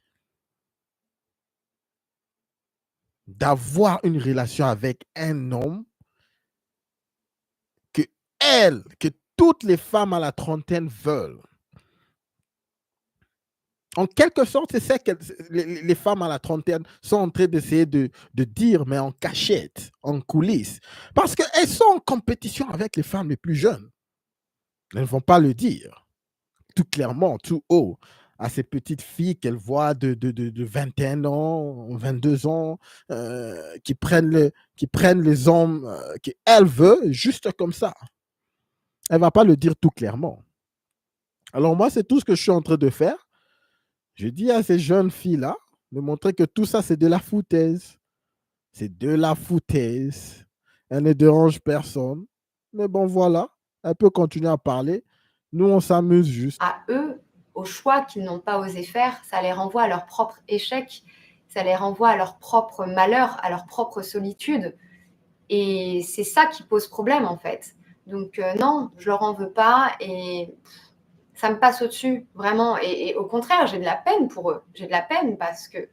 d'avoir une relation avec un homme que toutes les femmes à la trentaine veulent. En quelque sorte, c'est ça que les femmes à la trentaine sont en train d'essayer de dire, mais en cachette, en coulisses. Parce qu'elles sont en compétition avec les femmes les plus jeunes. Elles ne vont pas le dire tout clairement, tout haut, à ces petites filles qu'elles voient de 21 ans, 22 ans, qui prennent les hommes qu'elles veulent, juste comme ça. Elle ne va pas le dire tout clairement. Alors moi, c'est tout ce que je suis en train de faire. Je dis à ces jeunes filles-là de montrer que tout ça, c'est de la foutaise. C'est de la foutaise. Elle ne dérange personne. Mais bon, voilà. Elle peut continuer à parler. Nous, on s'amuse juste. À eux, au choix qu'ils n'ont pas osé faire, ça les renvoie à leur propre échec, ça les renvoie à leur propre malheur, à leur propre solitude. Et c'est ça qui pose problème, en fait. Donc non, je leur en veux pas et ça me passe au-dessus, vraiment. Et au contraire, j'ai de la peine pour eux. J'ai de la peine parce que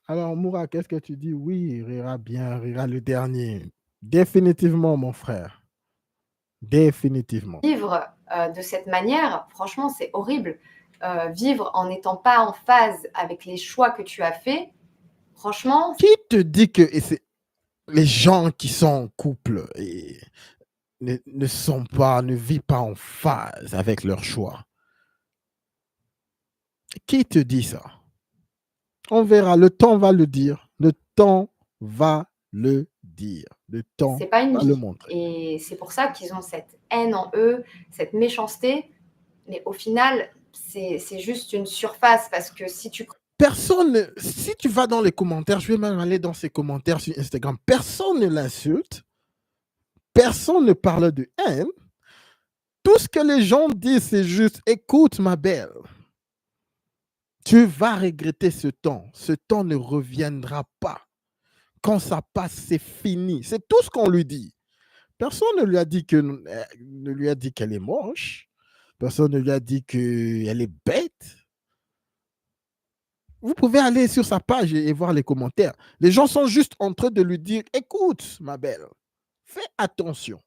Alors, Moura, qu'est-ce que tu dis? Oui, rira bien, rira le dernier. Définitivement, mon frère. Définitivement. vivre de cette manière, franchement, c'est horrible. Vivre en n'étant pas en phase avec les choix que tu as faits, franchement, Qui te dit que c'est les gens qui sont en couple et ne vivent pas en phase avec leurs choix? Qui te dit ça? On verra, le temps va le dire. Le temps va le dire. Le temps c'est pas une va le vie. montrer. Et c'est pour ça qu'ils ont cette haine en eux, cette méchanceté. Mais au final, c'est juste une surface parce que si tu Personne, si tu vas dans les commentaires, je vais même aller dans ces commentaires sur Instagram, personne ne l'insulte, personne ne parle de haine. Tout ce que les gens disent, c'est juste, écoute ma belle, tu vas regretter ce temps. Ce temps ne reviendra pas. Quand ça passe, c'est fini. C'est tout ce qu'on lui dit. Personne ne lui a dit ne lui a dit qu'elle est moche. Personne ne lui a dit qu'elle est bête. Vous pouvez aller sur sa page et voir les commentaires. Les gens sont juste en train de lui dire, écoute, ma belle, fais attention.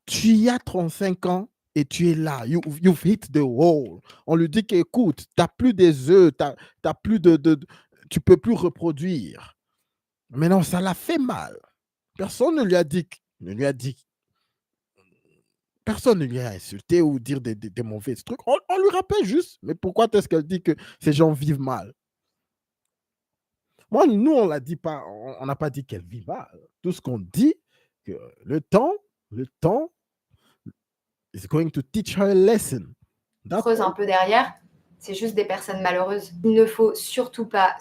Tu y as 35 ans et tu es là. You've hit the wall. On lui dit qu'écoute, tu n'as plus des œufs, t'as plus tu peux plus reproduire. Mais non, ça l'a fait mal. Personne ne lui a dit, personne ne lui a insulté ou dire des mauvais trucs. On lui rappelle juste, mais pourquoi est-ce qu'elle dit que ces gens vivent mal? Moi, nous, on l'a dit pas, on n'a pas dit qu'elle vit mal. Tout ce qu'on dit, que le temps is going to teach her a lesson. creuses un peu derrière, c'est juste des personnes malheureuses. Il ne faut surtout pas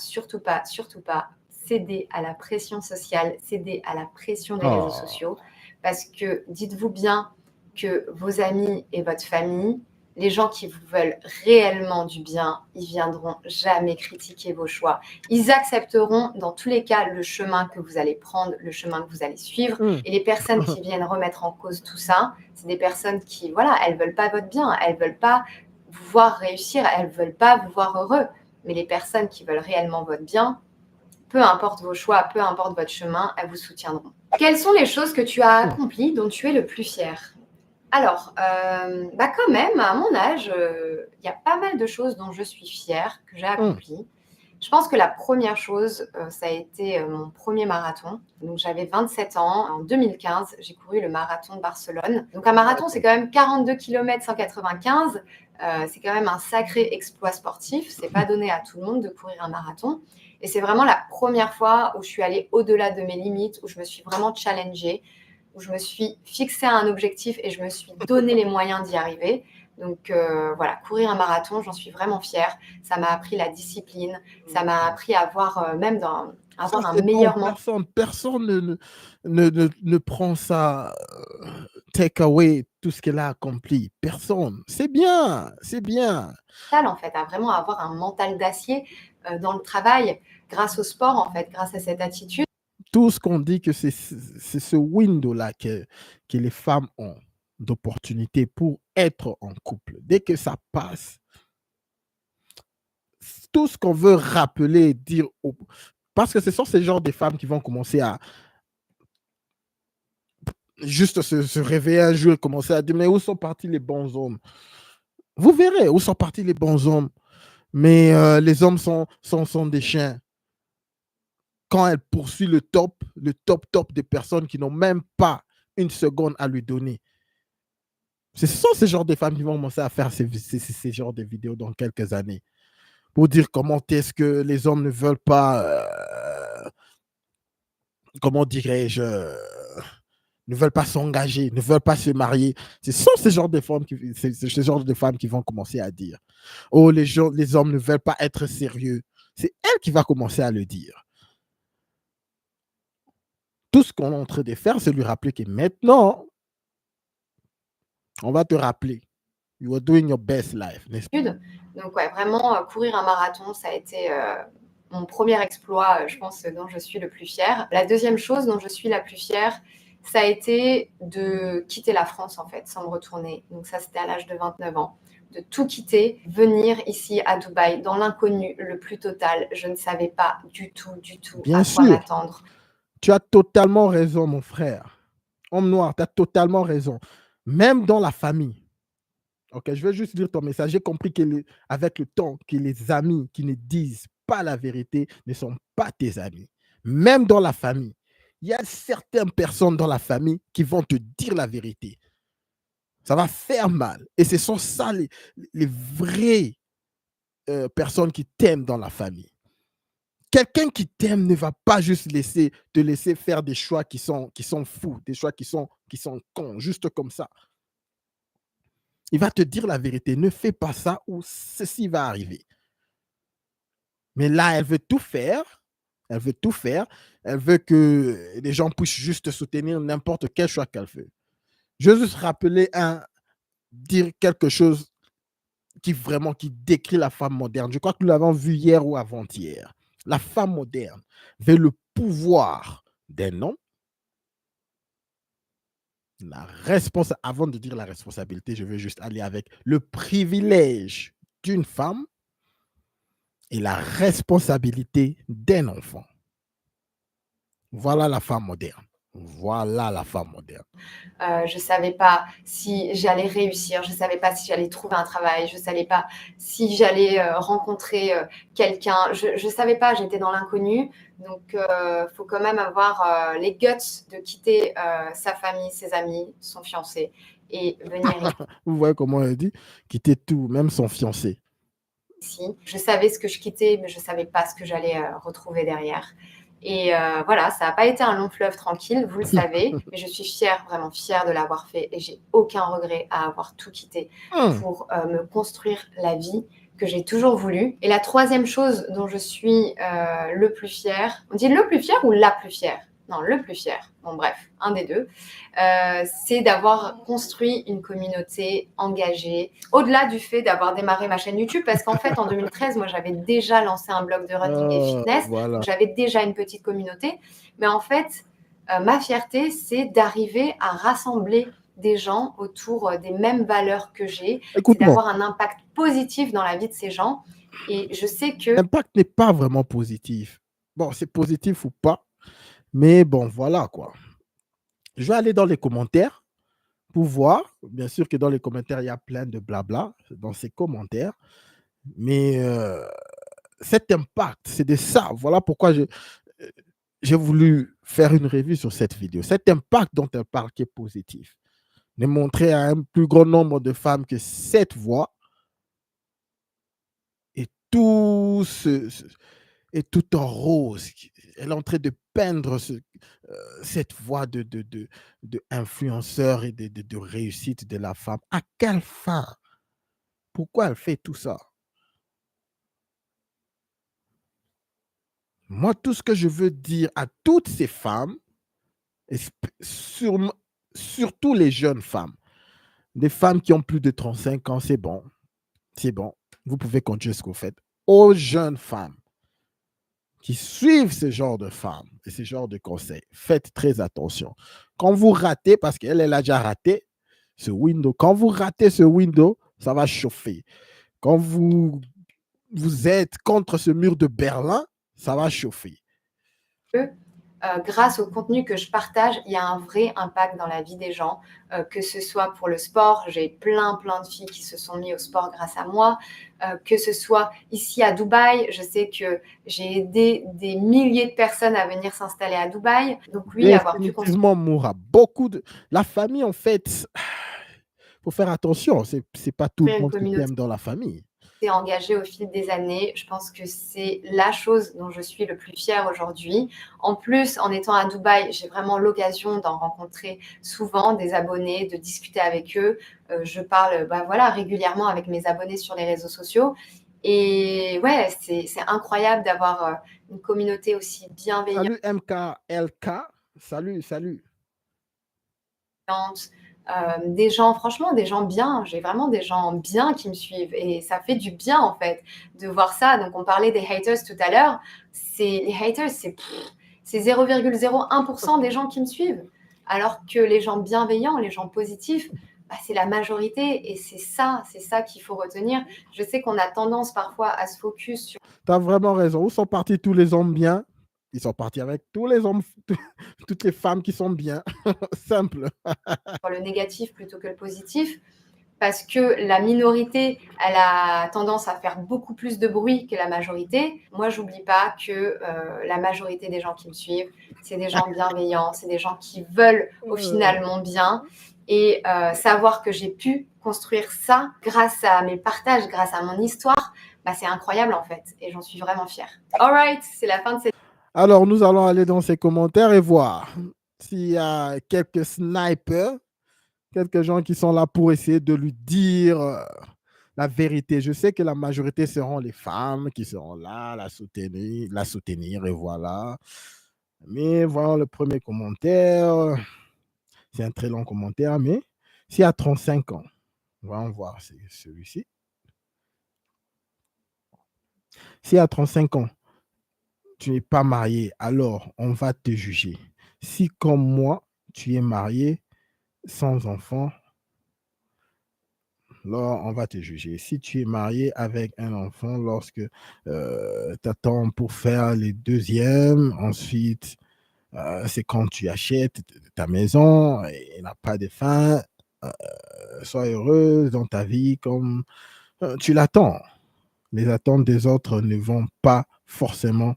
céder à la pression sociale, céder à la pression des réseaux sociaux, parce que dites-vous bien que vos amis et votre famille, les gens qui vous veulent réellement du bien, ils viendront jamais critiquer vos choix. Ils accepteront dans tous les cas le chemin que vous allez prendre, le chemin que vous allez suivre. Et les personnes qui viennent remettre en cause tout ça, c'est des personnes qui, voilà, elles veulent pas votre bien, elles veulent pas vous voir réussir, elles veulent pas vous voir heureux. Mais les personnes qui veulent réellement votre bien, peu importe vos choix, peu importe votre chemin, elles vous soutiendront. Quelles sont les choses que tu as accomplies dont tu es le plus fier? Alors, quand même, à mon âge, il y a pas mal de choses dont je suis fière, que j'ai accomplies. Je pense que la première chose, ça a été mon premier marathon. Donc, j'avais 27 ans. En 2015, j'ai couru le marathon de Barcelone. Donc, un marathon, c'est quand même 42 km 195. C'est quand même un sacré exploit sportif. C'est pas donné à tout le monde de courir un marathon. Et c'est vraiment la première fois où je suis allée au-delà de mes limites, où je me suis vraiment challengée, où je me suis fixé un objectif et je me suis donné les moyens d'y arriver. Donc voilà, courir un marathon, j'en suis vraiment fière. Ça m'a appris la discipline, ça m'a appris à avoir avoir un meilleur mental. Personne ne prend ça, take away tout ce qu'elle a accompli. Personne. C'est bien, c'est bien. En fait, à vraiment avoir un mental d'acier dans le travail, grâce au sport, en fait, grâce à cette attitude. Tout ce qu'on dit que c'est ce window-là que les femmes ont d'opportunité pour être en couple. Dès que ça passe, tout ce qu'on veut rappeler, dire, parce que ce sont ces genres de femmes qui vont commencer à juste se réveiller un jour et commencer à dire, mais où sont partis les bons hommes? Vous verrez où sont partis les bons hommes. Mais les hommes sont des chiens. Quand elle poursuit le top des personnes qui n'ont même pas une seconde à lui donner. Ce sont ces genres de femmes qui vont commencer à faire ces genres de vidéos dans quelques années. Pour dire comment est-ce que les hommes ne veulent pas, comment dirais-je, ne veulent pas s'engager, ne veulent pas se marier. Ce sont ces genres de femmes qui vont commencer à dire, oh, les hommes ne veulent pas être sérieux. C'est elle qui va commencer à le dire. Tout ce qu'on est en train de faire, c'est lui rappeler que maintenant, on va te rappeler. You are doing your best life, n'est-ce pas? Donc, ouais, vraiment, courir un marathon, ça a été mon premier exploit, je pense, dont je suis le plus fière. La deuxième chose dont je suis la plus fière, ça a été de quitter la France, en fait, sans me retourner. Donc ça, c'était à l'âge de 29 ans. De tout quitter, venir ici à Dubaï, dans l'inconnu le plus total. Je ne savais pas du tout Bien à quoi sûr. m'attendre. Tu as totalement raison, mon frère. Homme noir, tu as totalement raison. Même dans la famille. Ok, je vais juste lire ton message. J'ai compris avec le temps que les amis qui ne disent pas la vérité ne sont pas tes amis. Même dans la famille. Il y a certaines personnes dans la famille qui vont te dire la vérité. Ça va faire mal. Et ce sont ça les vraies personnes qui t'aiment dans la famille. Quelqu'un qui t'aime ne va pas juste te laisser faire des choix qui sont fous, des choix qui sont cons, juste comme ça. Il va te dire la vérité, ne fais pas ça ou ceci va arriver. Mais là, elle veut tout faire. Elle veut tout faire. Elle veut que les gens puissent juste soutenir n'importe quel choix qu'elle veut. Je veux juste dire quelque chose qui décrit la femme moderne. Je crois que nous l'avons vu hier ou avant-hier. La femme moderne veut le pouvoir d'un homme. Avant de dire la responsabilité, je veux juste aller avec le privilège d'une femme et la responsabilité d'un enfant. Voilà la femme moderne. Voilà la femme moderne. Je ne savais pas si j'allais réussir, je ne savais pas si j'allais trouver un travail, je ne savais pas si j'allais rencontrer quelqu'un. Je ne savais pas, j'étais dans l'inconnu. Donc, il faut quand même avoir les guts de quitter sa famille, ses amis, son fiancé et venir Vous voyez comment elle dit? Quitter tout, même son fiancé. ici. Je savais ce que je quittais, mais je ne savais pas ce que j'allais retrouver derrière. Et voilà, ça n'a pas été un long fleuve tranquille, vous le savez, mais je suis fière, vraiment fière de l'avoir fait et j'ai aucun regret à avoir tout quitté pour me construire la vie que j'ai toujours voulu. Et la troisième chose dont je suis le plus fière, on dit le plus fière ou la plus fière? Non, le plus fier, bon bref, un des deux, c'est d'avoir construit une communauté engagée, au-delà du fait d'avoir démarré ma chaîne YouTube, parce qu'en fait, en 2013, moi, j'avais déjà lancé un blog de running et fitness, Voilà. donc j'avais déjà une petite communauté, mais en fait, ma fierté, c'est d'arriver à rassembler des gens autour des mêmes valeurs que j'ai, c'est d'avoir un impact positif dans la vie de ces gens, et je sais que... L'impact n'est pas vraiment positif. Bon, c'est positif ou pas, mais bon, voilà quoi. Je vais aller dans les commentaires pour voir. Bien sûr que dans les commentaires, il y a plein de blabla dans ces commentaires. Mais cet impact, c'est de ça. Voilà pourquoi j'ai voulu faire une revue sur cette vidéo. Cet impact dont elle parle qui est positif. De montrer à un plus grand nombre de femmes que cette voix est tout en rose. Elle est en train de peindre cette voie de influenceur et de réussite de la femme. À quelle fin? Pourquoi elle fait tout ça? Moi, tout ce que je veux dire à toutes ces femmes, et surtout les jeunes femmes, des femmes qui ont plus de 35 ans, c'est bon. C'est bon. Vous pouvez continuer ce que vous faites. Aux jeunes femmes qui suivent ce genre de femmes et ce genre de conseils, faites très attention. Quand vous ratez, parce qu'elle a déjà raté ce window, quand vous ratez ce window, ça va chauffer. Quand vous êtes contre ce mur de Berlin, ça va chauffer. grâce au contenu que je partage, il y a un vrai impact dans la vie des gens, que ce soit pour le sport. J'ai plein de filles qui se sont mis au sport grâce à moi, que ce soit ici à Dubaï. Je sais que j'ai aidé des milliers de personnes à venir s'installer à Dubaï. Donc oui, avoir pu construire Définitivement, Moura. La famille, en fait, faut faire attention. C'est pas tout le une monde qui communauté t'aime dans la famille. engagée au fil des années, je pense que c'est la chose dont je suis le plus fière aujourd'hui. En plus, en étant à Dubaï, j'ai vraiment l'occasion d'en rencontrer souvent des abonnés, de discuter avec eux. Je parle régulièrement avec mes abonnés sur les réseaux sociaux. Et ouais, c'est incroyable d'avoir une communauté aussi bienveillante, Salut MKLK. Salut, salut. des gens, franchement, des gens bien. J'ai vraiment des gens bien qui me suivent et ça fait du bien en fait de voir ça. Donc, on parlait des haters tout à l'heure. Les haters, c'est 0,01% des gens qui me suivent. Alors que les gens bienveillants, les gens positifs, c'est la majorité et c'est ça qu'il faut retenir. Je sais qu'on a tendance parfois à se focus sur Tu as vraiment raison. Où sont partis tous les hommes bien? Ils sont partis avec tous les hommes, toutes les femmes qui sont bien. Simple. le négatif plutôt que le positif. Parce que la minorité, elle a tendance à faire beaucoup plus de bruit que la majorité. Moi, j'oublie pas que la majorité des gens qui me suivent, c'est des gens bienveillants, c'est des gens qui veulent au final mon bien. Et savoir que j'ai pu construire ça grâce à mes partages, grâce à mon histoire, c'est incroyable en fait. Et j'en suis vraiment fière. All right, c'est la fin de cette... Alors, nous allons aller dans ces commentaires et voir s'il y a quelques snipers, quelques gens qui sont là pour essayer de lui dire la vérité. Je sais que la majorité seront les femmes qui seront là, la soutenir et voilà. Mais voilà le premier commentaire. C'est un très long commentaire, mais s'il y a 35 ans, on va voir celui-ci. S'il y a 35 ans, tu n'es pas marié, alors on va te juger. Si comme moi, tu es marié sans enfant, alors on va te juger. Si tu es marié avec un enfant, lorsque tu attends pour faire les deuxièmes, ensuite, c'est quand tu achètes ta maison et n'a pas de fin, sois heureuse dans ta vie comme tu l'attends. Les attentes des autres ne vont pas forcément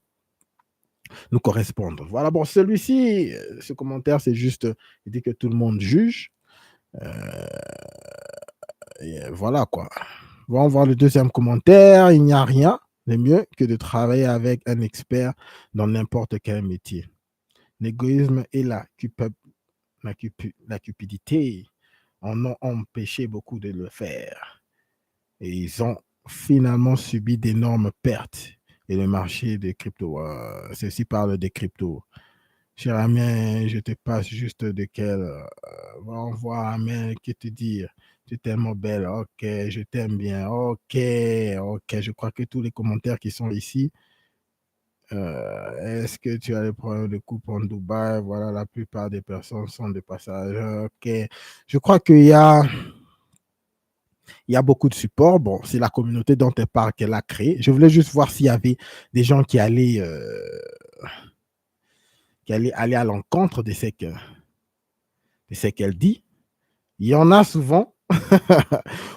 nous correspondre. Voilà, bon, celui-ci, ce commentaire, c'est juste, il dit que tout le monde juge. Euh, et voilà, quoi. On va voir le deuxième commentaire. Il n'y a rien de mieux que de travailler avec un expert dans n'importe quel métier. L'égoïsme et la cupidité en ont empêché beaucoup de le faire. Et ils ont finalement subi d'énormes pertes. Et le marché des cryptos, ceci parle des cryptos. Cher ami, je te passe juste de quel. On voit Amen qui te dit tu es tellement belle, ok, je t'aime bien, ok, ok. Je crois que tous les commentaires qui sont ici, est-ce que tu as des problèmes de couple en Dubaï? Voilà, la plupart des personnes sont de passage, ok. Je crois il y a beaucoup de support. Bon, c'est la communauté dont elle parle qu'elle a créée. Je voulais juste voir s'il y avait des gens qui allaient aller à l'encontre de ce qu'elle dit. Il y en a souvent.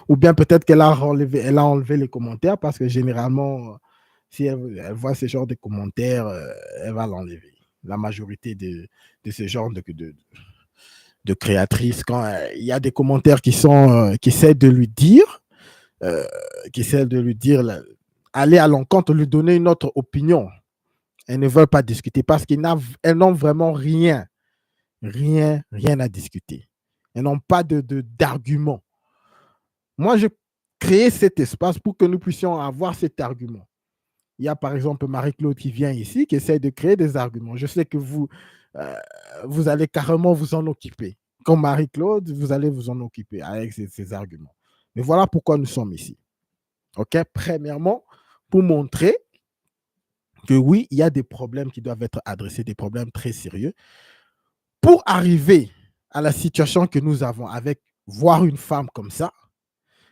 Ou bien peut-être qu'elle a enlevé les commentaires parce que généralement, si elle voit ce genre de commentaires, elle va l'enlever. La majorité de ce genre de créatrices, quand il y a des commentaires qui essaient de lui dire, euh, aller à l'encontre, lui donner une autre opinion. Elles ne veulent pas discuter parce qu'elles n'ont vraiment rien à discuter. Elles n'ont pas d'argument. Moi, j'ai créé cet espace pour que nous puissions avoir cet argument. Il y a par exemple Marie-Claude qui vient ici, qui essaie de créer des arguments. Je sais que euh, vous allez carrément vous en occuper. Comme Marie-Claude, vous allez vous en occuper avec ces arguments. Mais voilà pourquoi nous sommes ici. OK? Premièrement, pour montrer que oui, il y a des problèmes qui doivent être adressés, des problèmes très sérieux. Pour arriver à la situation que nous avons avec voir une femme comme ça,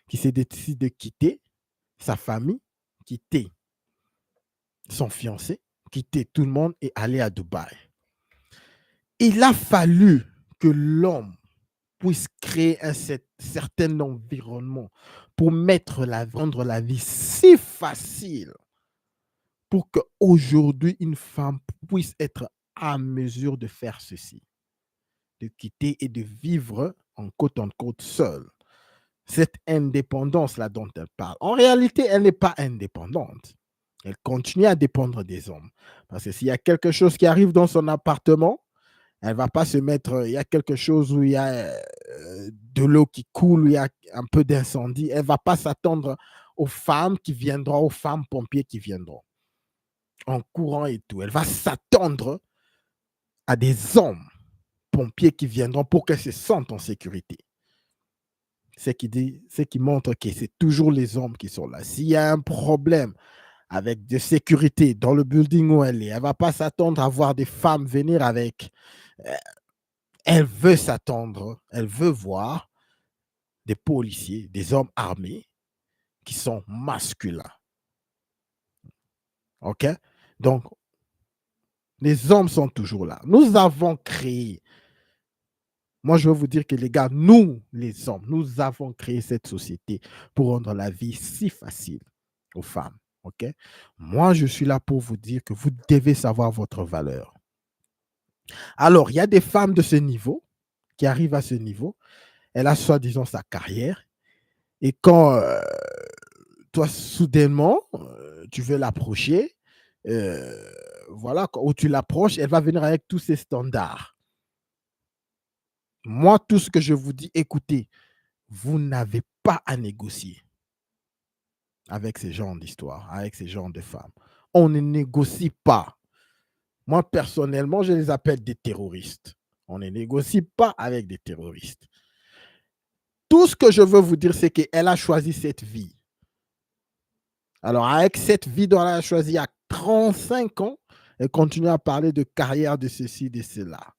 qui s'est décidé de quitter sa famille, quitter son fiancé, quitter tout le monde et aller à Dubaï. Il a fallu que l'homme puisse créer un certain environnement pour rendre la vie si facile pour qu'aujourd'hui, une femme puisse être à mesure de faire ceci, de quitter et de vivre en côte seule. Cette indépendance-là dont elle parle, en réalité, elle n'est pas indépendante. Elle continue à dépendre des hommes. Parce que s'il y a quelque chose qui arrive dans son appartement, elle ne va pas se mettre, il y a quelque chose où il y a de l'eau qui coule, où il y a un peu d'incendie, elle ne va pas s'attendre aux femmes qui viendront, aux femmes pompiers qui viendront en courant et tout. Elle va s'attendre à des hommes pompiers qui viendront pour qu'elle se sente en sécurité. Ce qui montre que c'est toujours les hommes qui sont là. S'il y a un problème avec de sécurité dans le building où elle est, elle ne va pas s'attendre à voir des femmes venir avec. Elle veut s'attendre, elle veut voir des policiers, des hommes armés qui sont masculins. OK? Donc, les hommes sont toujours là. Nous avons créé. Moi, je veux vous dire que les gars, nous, les hommes, nous avons créé cette société pour rendre la vie si facile aux femmes. OK? Moi, je suis là pour vous dire que vous devez savoir votre valeur. Alors, il y a des femmes de ce niveau qui arrivent à ce niveau. Elle a soi-disant sa carrière. Et quand toi, soudainement, tu veux l'approcher, voilà, où tu l'approches, elle va venir avec tous ses standards. Moi, tout ce que je vous dis, écoutez, vous n'avez pas à négocier avec ces genres d'histoires, avec ces genres de femmes. On ne négocie pas. Moi, personnellement, je les appelle des terroristes. On ne négocie pas avec des terroristes. Tout ce que je veux vous dire, c'est qu'elle a choisi cette vie. Alors, avec cette vie dont elle a choisi à 35 ans, elle continue à parler de carrière, de ceci, de cela.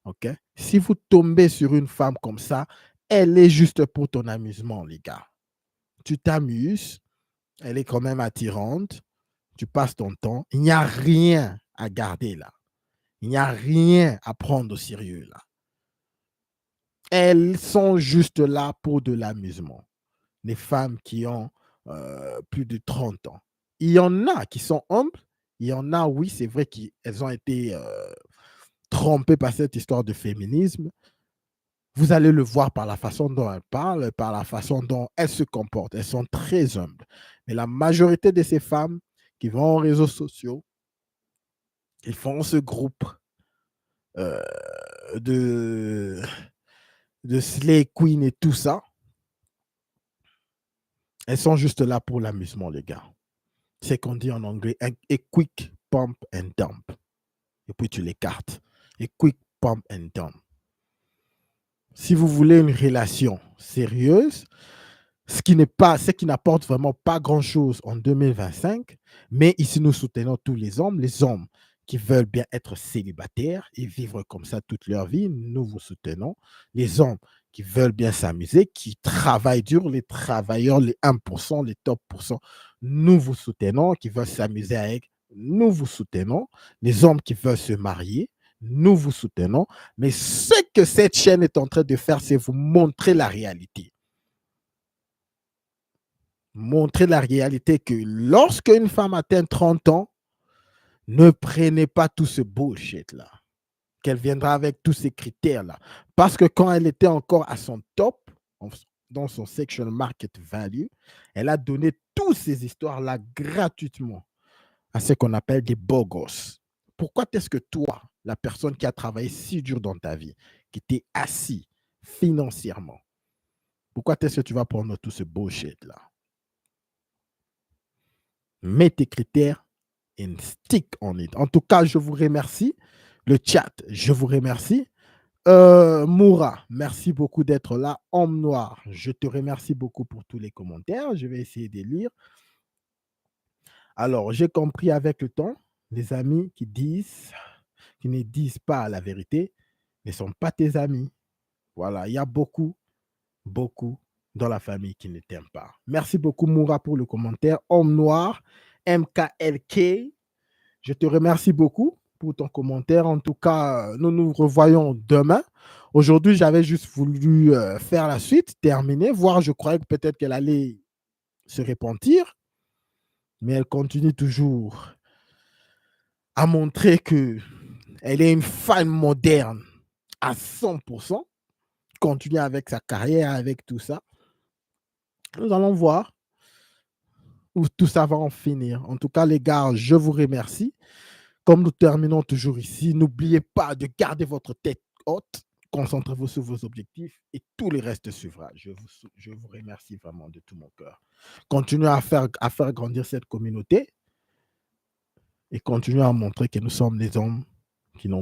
OK? Si vous tombez sur une femme comme ça, elle est juste pour ton amusement, les gars. Tu t'amuses, elle est quand même attirante, tu passes ton temps. Il n'y a rien à garder là. Il n'y a rien à prendre au sérieux là. Elles sont juste là pour de l'amusement. Les femmes qui ont plus de 30 ans. Il y en a qui sont humbles. Il y en a, oui, c'est vrai qu'elles ont été trompées par cette histoire de féminisme. Vous allez le voir par la façon dont elles parlent, par la façon dont elles se comportent. Elles sont très humbles. Mais la majorité de ces femmes qui vont aux réseaux sociaux, ils font ce groupe euh, de, de Slay Queen et tout ça. Elles sont juste là pour l'amusement, les gars. C'est qu'on dit en anglais, a quick pump and dump. Et puis tu l'écartes. A quick pump and dump. Si vous voulez une relation sérieuse, ce qui n'apporte vraiment pas grand-chose en 2025, mais ici nous soutenons tous les hommes qui veulent bien être célibataires et vivre comme ça toute leur vie, nous vous soutenons. Les hommes qui veulent bien s'amuser, qui travaillent dur, les travailleurs, les 1%, les top pourcents, nous vous soutenons, qui veulent s'amuser avec, nous vous soutenons. Les hommes qui veulent se marier, nous vous soutenons. Mais ce que cette chaîne est en train de faire, c'est vous montrer la réalité. Montrer la réalité que lorsque une femme atteint 30 ans, ne prenez pas tout ce bullshit-là. Qu'elle viendra avec tous ces critères-là. Parce que quand elle était encore à son top, dans son sexual market value, elle a donné toutes ces histoires-là gratuitement à ce qu'on appelle des beaux gosses. Pourquoi est-ce que toi, la personne qui a travaillé si dur dans ta vie, qui t'est assis financièrement, pourquoi est-ce que tu vas prendre tout ce bullshit-là? Mets tes critères and stick on it. En tout cas, je vous remercie. Le chat, je vous remercie. Moura, merci beaucoup d'être là. Homme noir, je te remercie beaucoup pour tous les commentaires. Je vais essayer de lire. Alors, j'ai compris avec le temps, les amis qui ne disent pas la vérité, ne sont pas tes amis. Voilà, il y a beaucoup dans la famille qui ne t'aiment pas. Merci beaucoup, Moura, pour le commentaire. Homme noir, MKLK, je te remercie beaucoup pour ton commentaire. En tout cas, nous nous revoyons demain. Aujourd'hui, j'avais juste voulu faire la suite, terminer, voir, je croyais que peut-être qu'elle allait se repentir, mais elle continue toujours à montrer qu'elle est une femme moderne à 100%, continue avec sa carrière, avec tout ça. Nous allons voir où tout ça va en finir. En tout cas, les gars, je vous remercie. Comme nous terminons toujours ici, n'oubliez pas de garder votre tête haute, concentrez-vous sur vos objectifs et tout le reste suivra. Je vous remercie vraiment de tout mon cœur. Continuez à faire grandir cette communauté et continuez à montrer que nous sommes les hommes qui n'ont